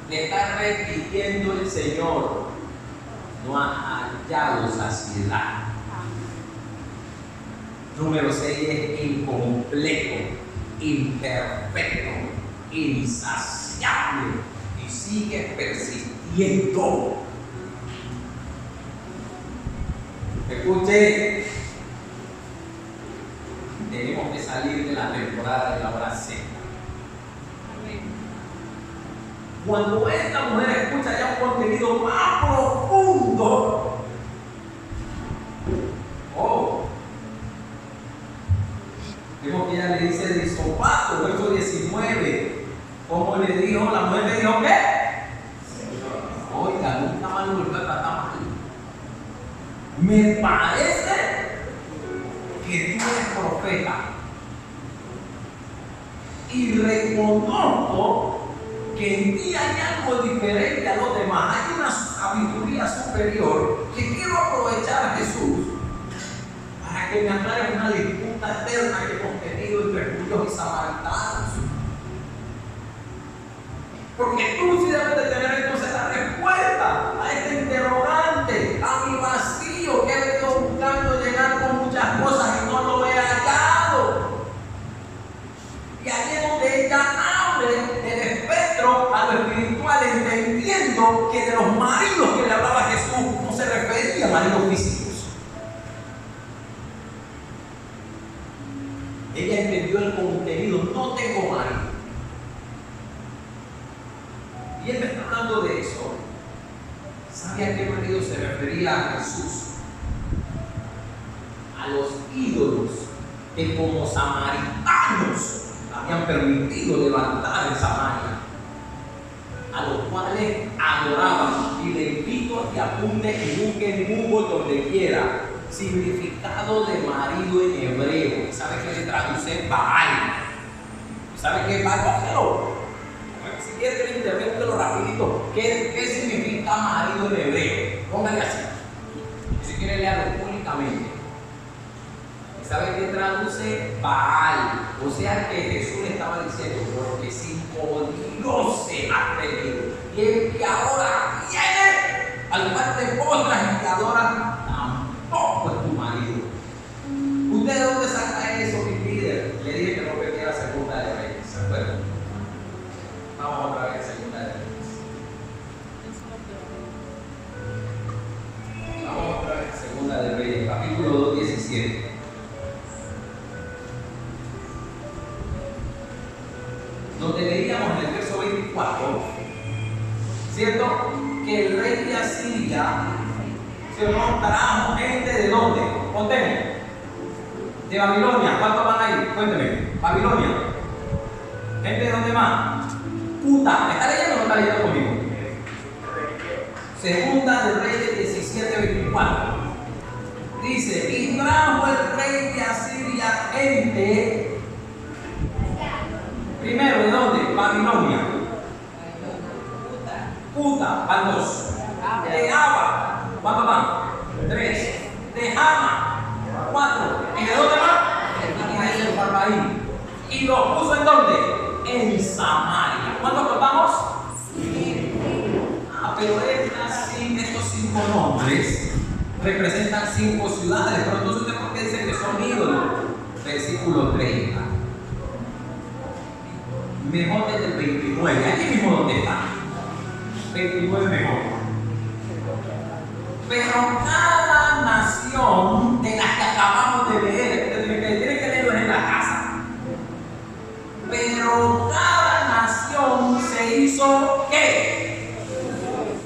le está repitiendo el Señor: no ha hallado saciedad. Número 6 es incompleto, imperfecto, insaciable y sigue persistiendo. Escuche, tenemos que salir de la temporada de la hora sexta. Cuando esta mujer escucha ya un contenido más profundo, vemos que ella le dice de sopapo, verso 19. ¿Cómo le dijo? La mujer le dijo: ¿qué? Oiga, nunca más lo volvió a tratar mal. Me parece que tú eres profeta y reconozco que en ti hay algo diferente a los demás. Hay una sabiduría superior que quiero aprovechar, Jesús, para que me aclare una disputa eterna que hemos tenido entre judíos y samaritanos. Porque tú sí debes de tener entonces la respuesta a este interrogante, a mi vacío que he venido buscando llenar con muchas cosas y no lo he hallado. Y allí es donde ella abre el espectro a lo espiritual, entendiendo que de los maridos que le hablaba Jesús no se refería a maridos físicos. Ella entendió el contenido: no tengo marido. Y él me está hablando de eso. ¿Sabe a qué marido se se refería a Jesús, a los ídolos que como samaritanos habían permitido levantar en Samaria, a los cuales adoraban. Y le invito a que apunte y busque en Google donde quiera significado de marido en hebreo. ¿Sabe qué le traduce? Baal. ¿Sabe qué es Baal? Si quiere que le intervenga rapidito, ¿qué significa marido en hebreo? Póngale así. Si quiere leerlo públicamente. ¿Sabe qué traduce? Baal. O sea que Jesús le estaba diciendo, porque si Dios se ha atrevido, y el que ahora viene, al cual te postras y te adoras, tampoco es tu marido. ¿Usted de dónde saca eso, mi líder? Le dije que no perdiera Segunda de Reyes, ¿se acuerdan? Vamos otra vez a Segunda de Reyes. Vamos otra vez a Segunda de Reyes, capítulo 2, 17. Donde leíamos en el verso 24, ¿cierto? Que el rey de Asiria se trajo gente de dónde? Contemos. De Babilonia. ¿Cuántos van ahí? Cuénteme. Babilonia. ¿Gente de dónde más? Puta. ¿Está leyendo o no está leyendo conmigo? Segunda de Reyes 17, 24. Dice, y trajo el rey de Asiria gente. Primero, ¿de dónde? Babilonia. Puta, van 2. De Aba, ¿cuántos van? 3. De Hama, 4. ¿Y de dónde van? Y de Sepharvaim. ¿Y los puso en dónde? En Samaria. ¿Cuántos contamos? Pero estos 5 nombres representan 5 ciudades. Pero entonces, ¿usted por qué dice que son ídolos? Versículo 30. Mejor desde el 29, aquí mismo donde está. 29 mejor. Pero cada nación de las que acabamos de leer, tiene que leerlo en la casa. Pero cada nación se hizo ¿qué?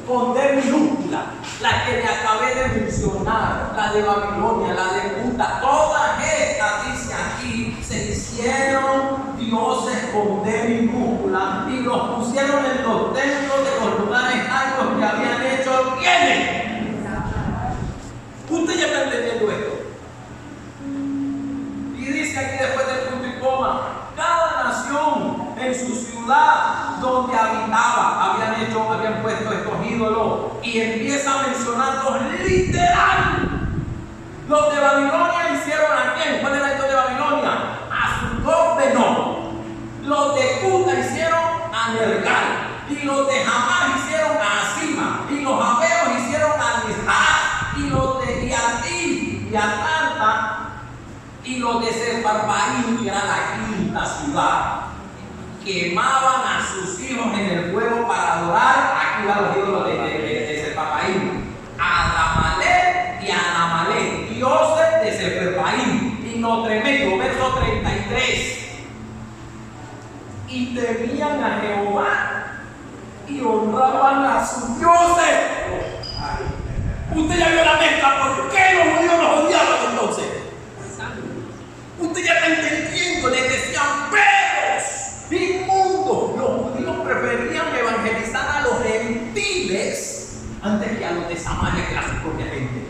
Con D minúscula. La que le acabé de mencionar, la de Babilonia, la de Puta, todas estas, dice aquí, se hicieron dioses con D minúscula y los pusieron en los templos de los lugares altos que habían hecho ¿quiénes? Usted ya está entendiendo esto. Y dice aquí después del punto y coma, cada nación en su ciudad donde habitaba habían puesto estos ídolos, y empieza a mencionarlos literal. Los de Babilonia hicieron a quién? ¿Cuál era esto de Babilonia? A Sucot-Benó. Los de Cuta hicieron a Nergal, y los de Hamá hicieron a Asima, y los Abeos hicieron a Nisra, y los de Yatir y a Tarta, y los de Sepharvaim, que era la 5ª ciudad, quemaban a sus hijos en el fuego para adorar. Aquí van los ídolos de Sepharvaim, a Adamalek y a Anamalek, dioses de Sepharvaim. Y no tremendo, verso 33. Y temían a Jehová y honraban a sus dioses. Usted ya vio la mezcla. ¿Por qué los judíos los odiaban entonces? Usted ya está entendiendo. Les decían perros, inmundos. Los judíos preferían evangelizar a los gentiles antes que a los de Samaria, que era su propia gente.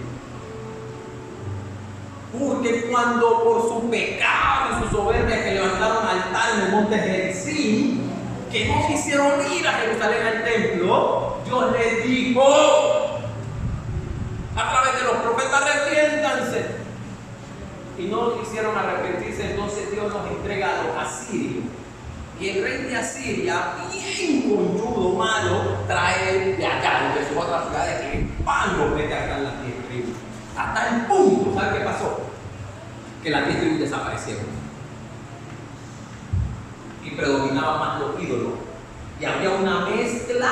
Porque cuando por su pecado y su soberbia que levantaron altar en el monte Gerizim, que no quisieron ir a Jerusalén al templo, Dios les dijo a través de los profetas: arrepiéntanse. Y no quisieron arrepentirse, entonces Dios los entrega a los asirios. Y el rey de Asiria, bien conchudo, malo, trae de allá, de sus otras ciudades, que pan los mete acá en la tierra. Hasta el punto, ¿sabe qué pasó? Que las 10 tribus desaparecieron. Y predominaban más los ídolos. Y había una mezcla,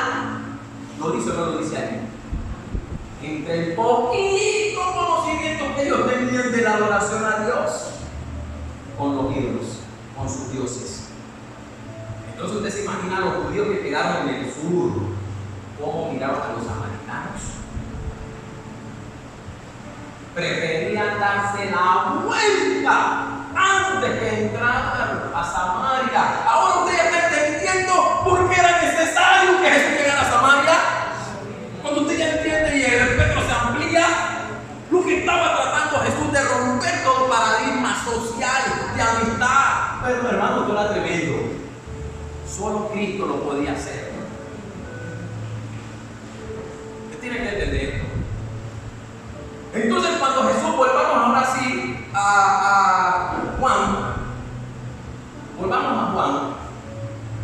¿lo dice o no lo dice ahí? Entre el poquito conocimiento que ellos tenían de la adoración a Dios con los ídolos, con sus dioses. Entonces usted se imagina a los judíos que quedaron en el sur, cómo miraron a los samaritanos. preferían darse la vuelta antes que entrar a Samaria. Ahora usted ya está entendiendo por qué era necesario que Jesús llegara a Samaria. Cuando usted ya entiende y el espectro se amplía, lo que estaba tratando Jesús de romper todo paradigma social, de amistad. Pero hermano, esto era tremendo. Solo Cristo lo podía hacer. Usted tiene que entender esto. Entonces, cuando Jesús, volvamos ahora sí a Juan, volvamos a Juan,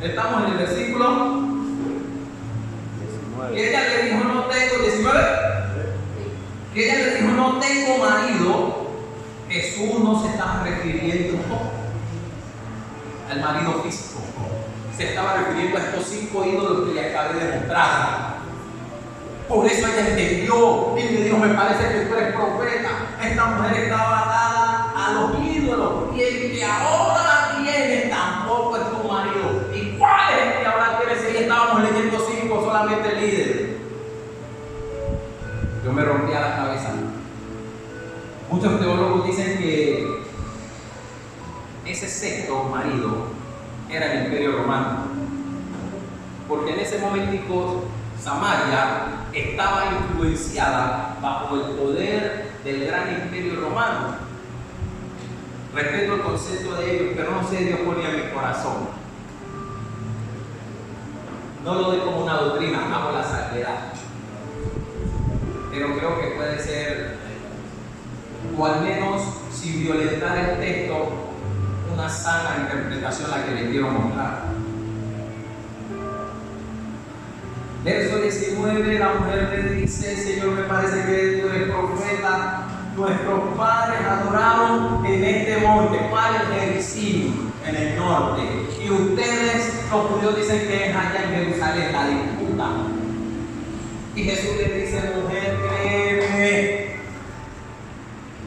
estamos en el versículo 19. Que ella le dijo, no tengo, 19. Que ella le dijo, no tengo marido. Jesús no se estaba refiriendo al marido físico, se estaba refiriendo a estos 5 ídolos que le acabé de mostrar. Por eso ella entendió y le dijo, me parece que tú eres profeta. Esta mujer estaba atada a los ídolos y el que ahora tiene tampoco es tu marido. ¿Y cuál es el que ahora tiene? Si estábamos leyendo 5, solamente el líder. Yo me rompía la cabeza. Muchos teólogos dicen que ese sexto marido era el Imperio Romano, porque en ese momentico Samaria estaba influenciada bajo el poder del gran Imperio Romano. Respeto el concepto de ellos, pero no sé, Dios ponía en mi corazón. No lo doy como una doctrina, hago la salvedad, pero creo que puede ser, o al menos sin violentar el texto, una sana interpretación la que le quiero mostrar. Verso 19, la mujer le dice, Señor, me parece que tú eres profeta. Nuestros padres adoraron en este monte. ¿Cuál es Gerizim? En el norte. Y ustedes, los judíos, dicen que es allá en Jerusalén, la disputa. Y Jesús le dice, mujer, créeme.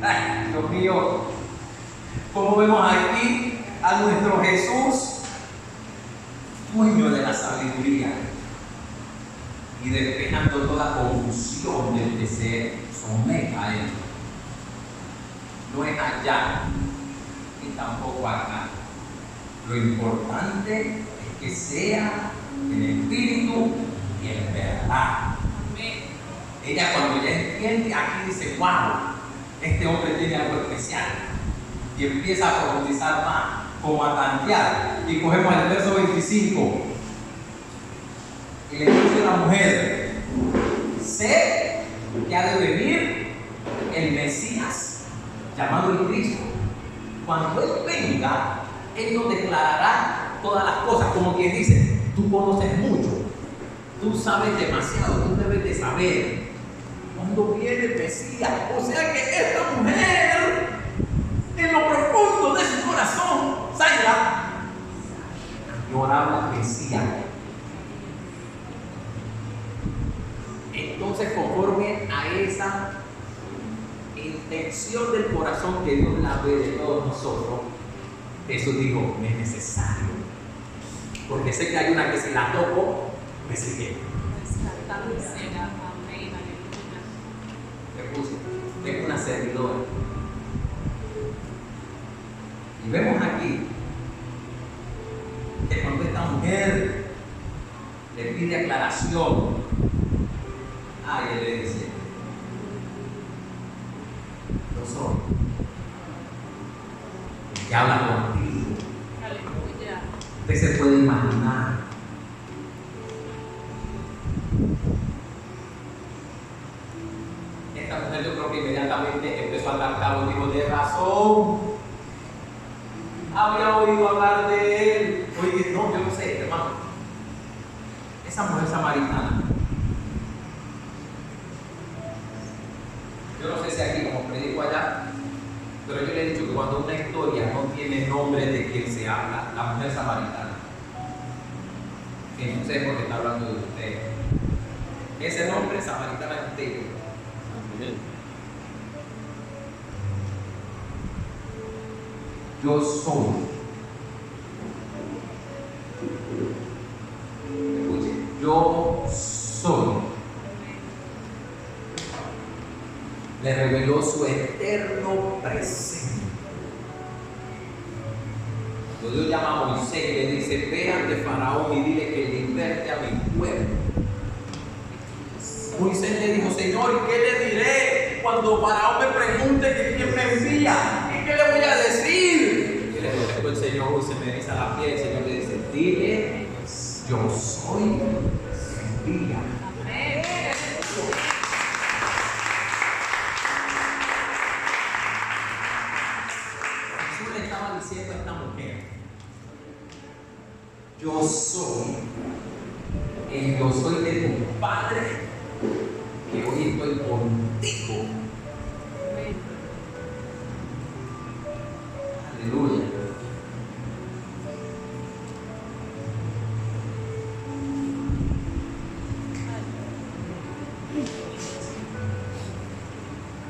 Ay, Dios mío. Como vemos aquí a nuestro Jesús, dueño de la sabiduría y despejando toda confusión del que se someta a él. No es allá y tampoco acá. Lo importante es que sea en espíritu y en verdad. Ella, cuando ya entiende, aquí dice, wow, este hombre tiene algo especial. Y empieza a profundizar más, como a tantear. Y cogemos el verso 25. Y le dice a la mujer, sé que ha de venir el Mesías, llamado el Cristo. Cuando Él venga, Él nos declarará todas las cosas, como quien dice, tú conoces mucho, tú sabes demasiado, tú debes de saber. Cuando viene el Mesías, o sea que esta mujer, en lo profundo de su corazón, Zaira, lloraba al Mesías. Entonces, conforme a esa intención del corazón que Dios la ve de todos nosotros, Jesús dijo, me es necesario, porque sé que hay una que si la toco, me sigue. Tengo una servidora. Y vemos aquí que cuando esta mujer le pide aclaración, él le dice, yo soy el que habla contigo. Aleluya. Usted se puede imaginar. Esta mujer, yo creo que inmediatamente empezó a dar cabo y dijo, de razón, había oído hablar de él. Oye, no, yo no sé, hermano. Esa mujer samaritana, yo no sé si aquí como predico allá, pero yo le he dicho que cuando una historia no tiene nombre de quien se habla, la mujer samaritana, que no sé por qué está hablando de usted, ese nombre samaritana es usted. Yo soy. Escuche, yo soy. le reveló su eterno presente. Cuando Dios llama a Moisés y le dice: ve ante Faraón y dile que liberte a mi pueblo. Moisés le dijo: Señor, ¿qué le diré cuando Faraón me pregunte que quién me envía? ¿Y qué le voy a decir? Y le contestó el Señor, se me eriza la piel. El Señor le dice: dile, yo soy que envía. Jesús le estaba diciendo a esta mujer: yo soy el yo soy de tu Padre, que hoy estoy contigo. Aleluya.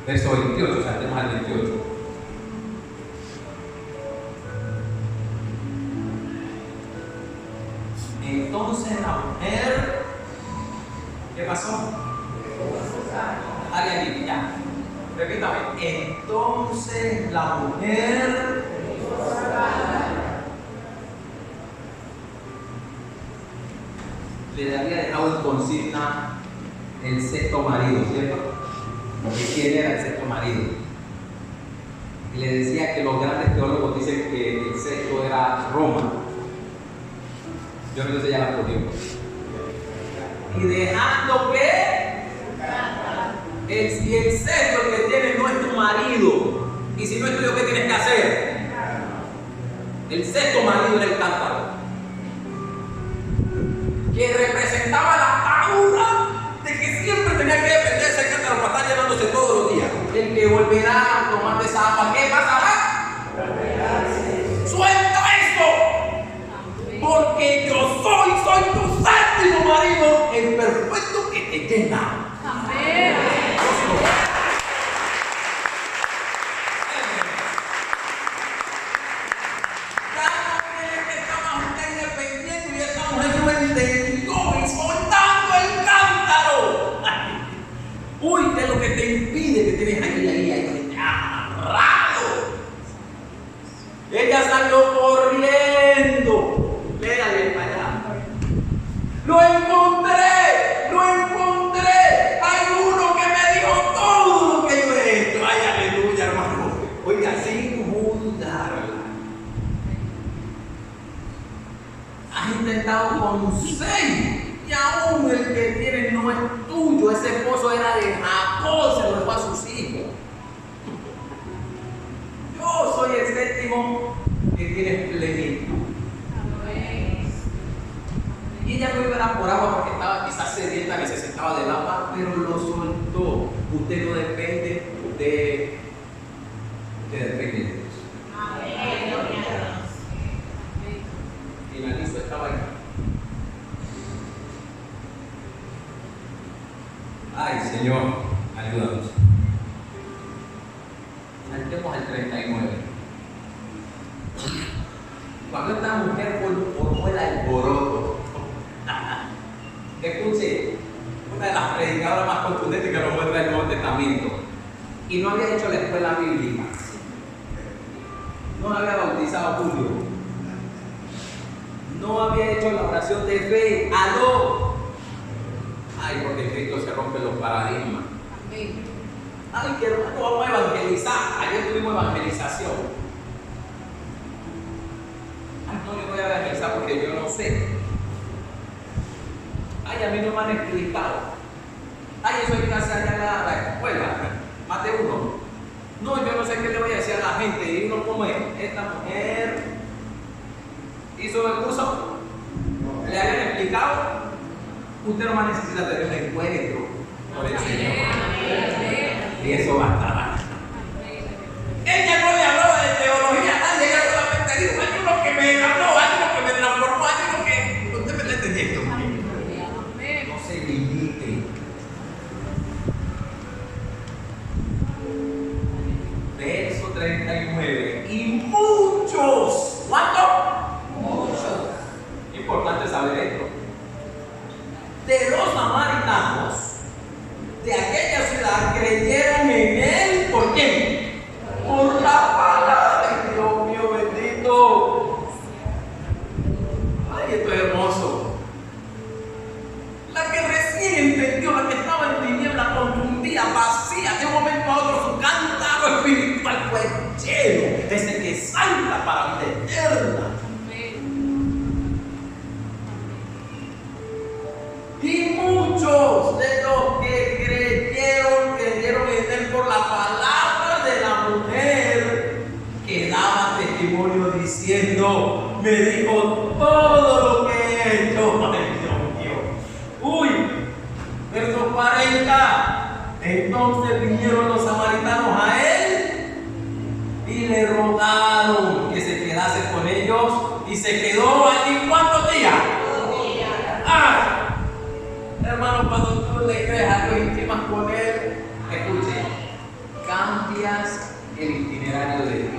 Verso 28, saltemos al 28. Entonces la mujer, ¿qué pasó? Alguien ya. Repítame. Entonces la mujer le había dejado en consigna el sexto marido, ¿cierto? ¿Quién era el sexto marido? Y le decía que los grandes teólogos dicen que el sexto era Roma. Yo no sé, ya la cogió. Y dejando que el sexto que tiene no es tu marido. Y si no es tuyo, ¿qué tienes que hacer? El sexto marido era el cántaro, que representaba la atadura de que siempre tenía que depender de ese cántaro para estar llenándose todos los días. El que volverá a tomar de esa agua, ¿qué pasará? ¡Suelta esto! Porque yo soy tu séptimo marido, el perfecto que te llena. Amén. Uy, ¿qué es lo que te impide que tienes ahí amarrado? Ella salió corriendo. Léale para allá. Lo encontré. Hay uno que me dijo todo lo que yo he hecho. Ay, aleluya, hermano. Oiga, sin juzgarla. Has intentado con 6. Y aún el que tiene no es tuyo. Ese esposo era de Jacob, se lo dejó a sus hijos. Yo soy el séptimo que tiene plenitud. Y ella no iba por agua porque estaba quizás sedienta, necesitaba del agua, pero lo soltó. Usted no depende de. Usted depende de Dios. Finalizo esta vaina. Ay, Señor, ayúdanos. Saltemos al 39. Cuando esta mujer formó el alboroto, escuche, una de las predicadoras más contundentes que nos muestra el Nuevo Testamento, y no había hecho la escuela bíblica, no había bautizado a Julio, no había hecho la oración de fe, ¡aló! Ay, porque en Cristo se rompen los paradigmas. Ay, que hermano, vamos a evangelizar. Ayer tuvimos evangelización. Ay, no, yo no voy a evangelizar porque yo no sé. Ay, a mí no me han explicado. Ay, eso hay que hacer allá en la escuela. Más de uno. No, yo no sé qué le voy a decir a la gente. Y uno como es, esta mujer hizo el curso, le habían explicado. Usted no más necesita tener un encuentro con el Señor. Y eso bastará. Ella no le hablaba de teología a nadie, ella solamente dijo: hay uno que me habló, hay uno que me transformó, hay uno que. Usted me está entendiendo. No se limite. Verso 39. Y muchos. ¿Cuántos? Muchos. Importante saber esto. De los samaritanos de aquella ciudad creyeron en él espiritual fue lleno, es el que salta para vida eterna. Y muchos de los que creyeron en él por la palabra de la mujer, que daba testimonio diciendo: me dijo todo lo que he hecho. Ay, Dios mío. Uy, verso 40. Entonces vinieron los samaritanos a él y le rogaron que se quedase con ellos, y se quedó allí ¿cuántos días? 2 días. ¡Ah! Hermano, cuando tú le crees algo íntimas con él, escuche, cambias el itinerario de Dios.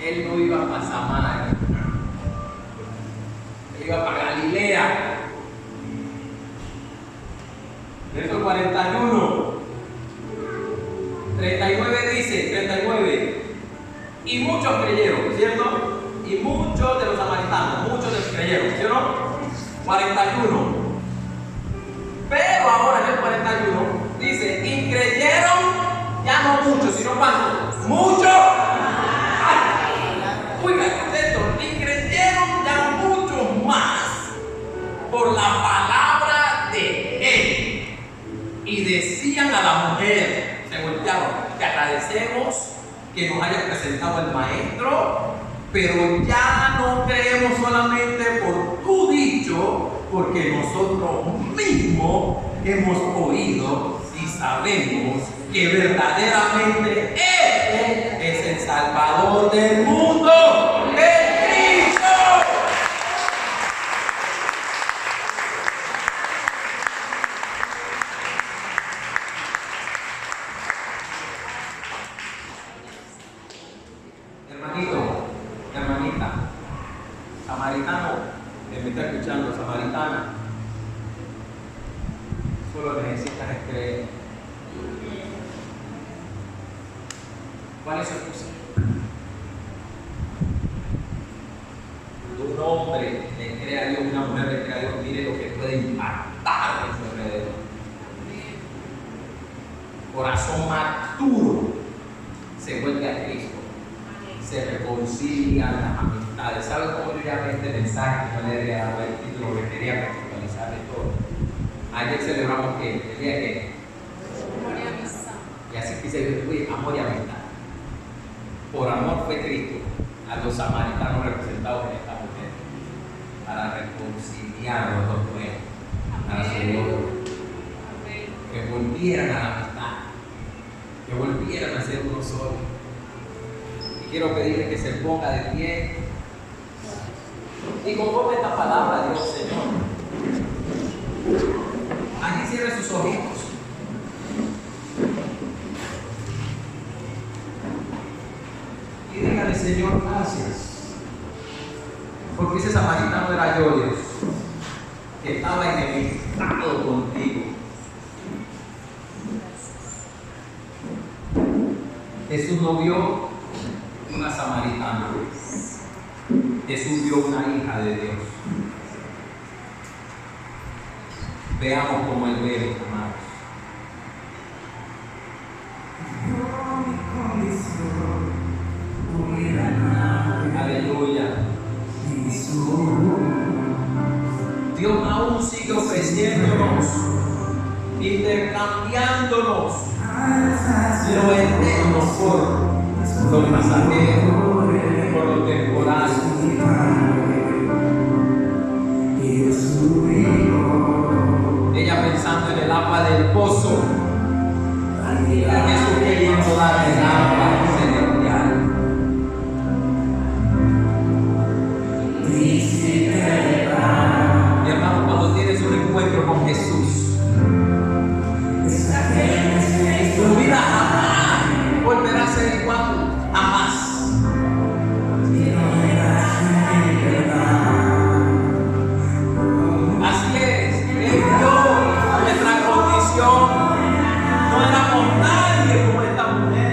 Él no iba para Samaria, él iba para Galilea. Verso 41, 39 dice, 39, y muchos creyeron, ¿cierto? Y muchos de los samaritanos, muchos de los creyeron, ¿cierto? 41. Pero ahora en el 41 dice: y creyeron ya no muchos, sino ¿cuántos? Muchos. Oiga, ¿qué es esto? Y creyeron ya muchos más por la palabra de él. Y decían a la mujer, se voltearon: te agradecemos que nos haya presentado el maestro, pero ya no creemos solamente por tu dicho, porque nosotros mismos hemos oído y sabemos que verdaderamente Él es el Salvador del mundo, el Cristo. Hermanito, hermanita, samaritano, que me está escuchando, samaritana, solo necesitas creer. ¿Cuál es su excusa? Un hombre le cree a Dios, una mujer le cree a Dios, mire lo que puede impactar en su alrededor. Corazón maduro se vuelve a Cristo, se reconcilian las amistades. ¿Sabes cómo yo llamé este mensaje? No le había dado el título, que quería contextualizar de todo. Ayer celebramos que el día que amor y amistad. Y así quise decir, amor y amistad. Por amor fue Cristo a los samaritanos representados en esta mujer, para reconciliar los dos pueblos, para su gloria, que volvieran a la amistad, que volvieran a ser uno solo. Y quiero pedirle que se ponga de pie y conforme esta palabra, Dios Señor. Allí cierre sus ojitos. Y dígale: Señor, gracias. Porque ese samaritano era yo, Dios, que estaba enemistado contigo. Jesús no vio una samaritana. Jesús vio una hija de Dios. Veamos cómo Él ve, hermanos. Aleluya. Dios aún sigue ofreciéndonos, intercambiándonos lo eterno por lo pasajero, por lo temporal. Ella pensando en el agua del pozo, Jesús queriendo darle el agua celestial. Mi hermano, cuando tienes un encuentro con Jesús, tu vida jamás volverá a ser igual, jamás. Así es, Él vio nuestra condición, no éramos nadie como esta mujer.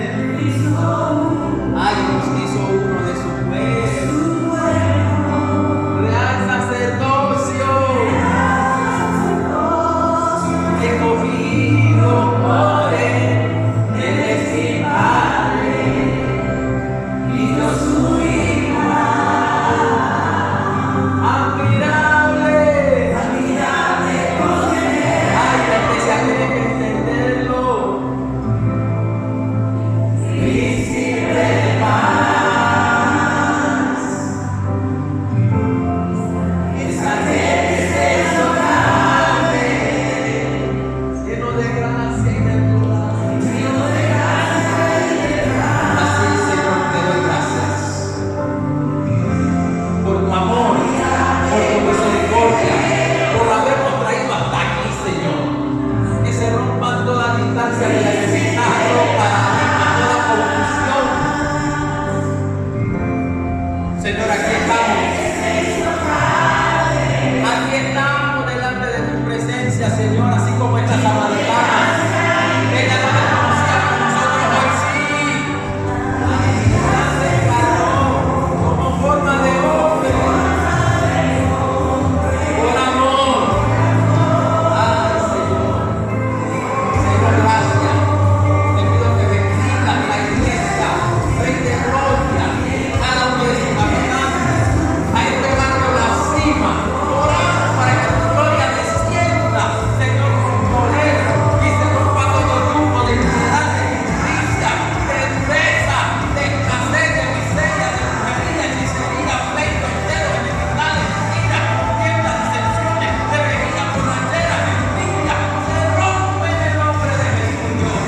ignorancia, de la enemistad, todo paradigma, toda confusión. Señor, aquí estamos. Aquí estamos delante de tu presencia, Señor, así como esta samaritana. Ella no te conocía, pero nosotros hoy sí. Se paró como forma de hombre. Por amor. Ay, Señor. Señor, gracias. Te pido que bendigas la iglesia. Rey de gloria. Cada uno de sus habitantes. A este barrio La Cima. Oramos para que tu gloria descienda, Señor, con poder. Dice con cuatro grupos de unidad, de justicia, de pureza, de escasez, de miseria, de brujería, hechicería, pleito, entero, enemistades, ira, tiendas, decepciones, herejía, borrachera, mentira. Se rompe en el nombre de Jesús, Dios.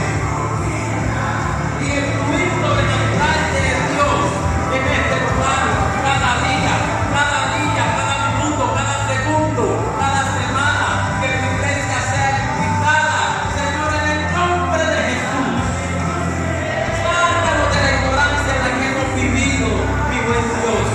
Y el fluido de la gracia de Dios en este lugar, cada día, cada minuto, cada segundo, cada semana, que tu iglesia sea edificada, Señor, en el nombre de Jesús. Sácanos de la ignorancia en la que hemos vivido, mi buen Dios.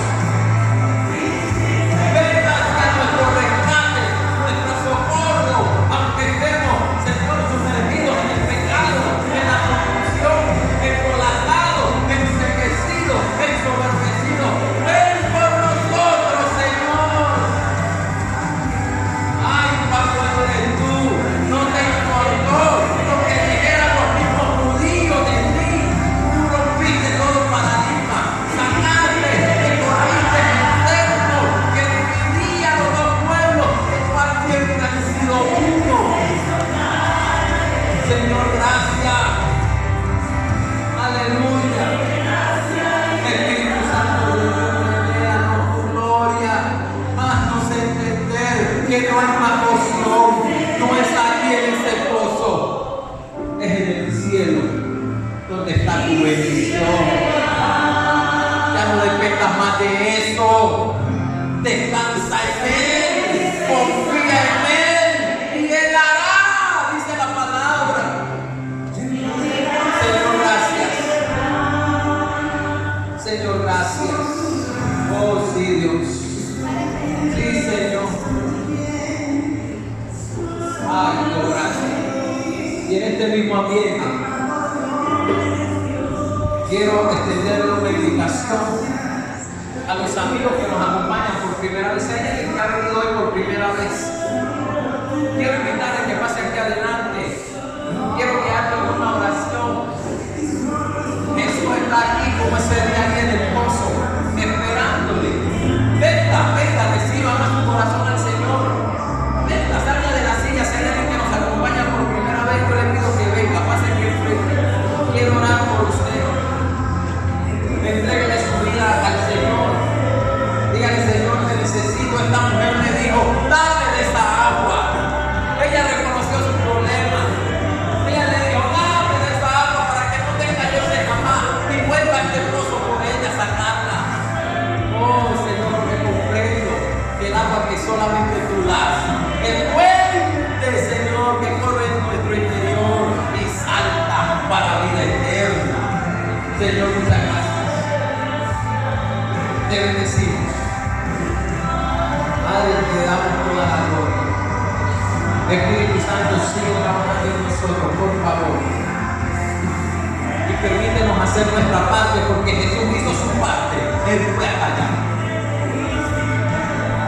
Venga hacia nuestro rescate, nuestro socorro, aunque estemos, Señor, sumergidos en el pecado, en la confusión, embolatados, enseguecidos, ensoberbecidos. Ven por nosotros, Señor. Ay, cuando eres tú, no te importó lo que dijeran los mismos judíos de ti. Tú rompiste todo paradigma, sacaste, decoraste el infierno que dividía los dos pueblos, el cual siempre han sido uno. Señor, gracias. Aleluya. Espíritu Santo de Dios, revélanos tu gloria. Haznos entender que no es una poción, no es aquí en ese pozo, es en el cielo donde está tu bendición. Ya no dependas más de eso. Descansa en Él, confía en Él y Él hará, dice la palabra. Señor, gracias. Señor, gracias. Oh, sí, Dios. Sí, Señor. Ay, Dios, gracias. Y en este mismo ambiente, quiero extenderle una invitación a los amigos que nos acompañan por primera vez. Hay alguien que ha venido hoy por primera vez. Quiero invitarles que pase aquí adelante. Quiero que hagan una oración. Jesús está aquí como ese día aquí en el pozo, esperándole. Venga, venga, reciba más tu corazón al Señor. Venga, salga de la silla. Si hay alguien que nos acompaña por primera vez, yo le pido que venga, pase aquí enfrente. Quiero orar por usted. Entréguele su vida al Señor. Dígale, Señor, te necesito. Esta mujer me dijo, dame de esa agua. Ella reconoció su problema. Ella le dijo, dame de esa agua para que no tenga yo sed jamás y vuelva a este pozo por ella a sacarla. Oh, Señor, me comprendo que el agua que solamente tú das, el puente, Señor, que corre en nuestro interior y salta para vida eterna. Señor, muchas gracias. Te bendecimos. Padre, te damos toda la gloria. Espíritu Santo, sigue trabajando en nosotros, por favor. Y permítenos hacer nuestra parte, porque Jesús hizo su parte. Él fue hasta allá.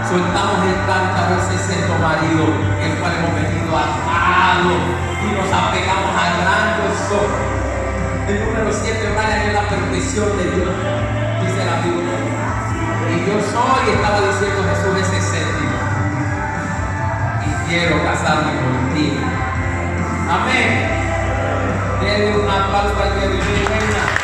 Soltamos el cántaro, ese sexto marido, el cual hemos venido atado y nos apegamos al gran gozo. El número 7 vale en la perfección de Dios, dice la Biblia. Y yo soy, estaba diciendo Jesús, ese séptimo. Y quiero casarme contigo. Amén. Denle un aplauso al que vive.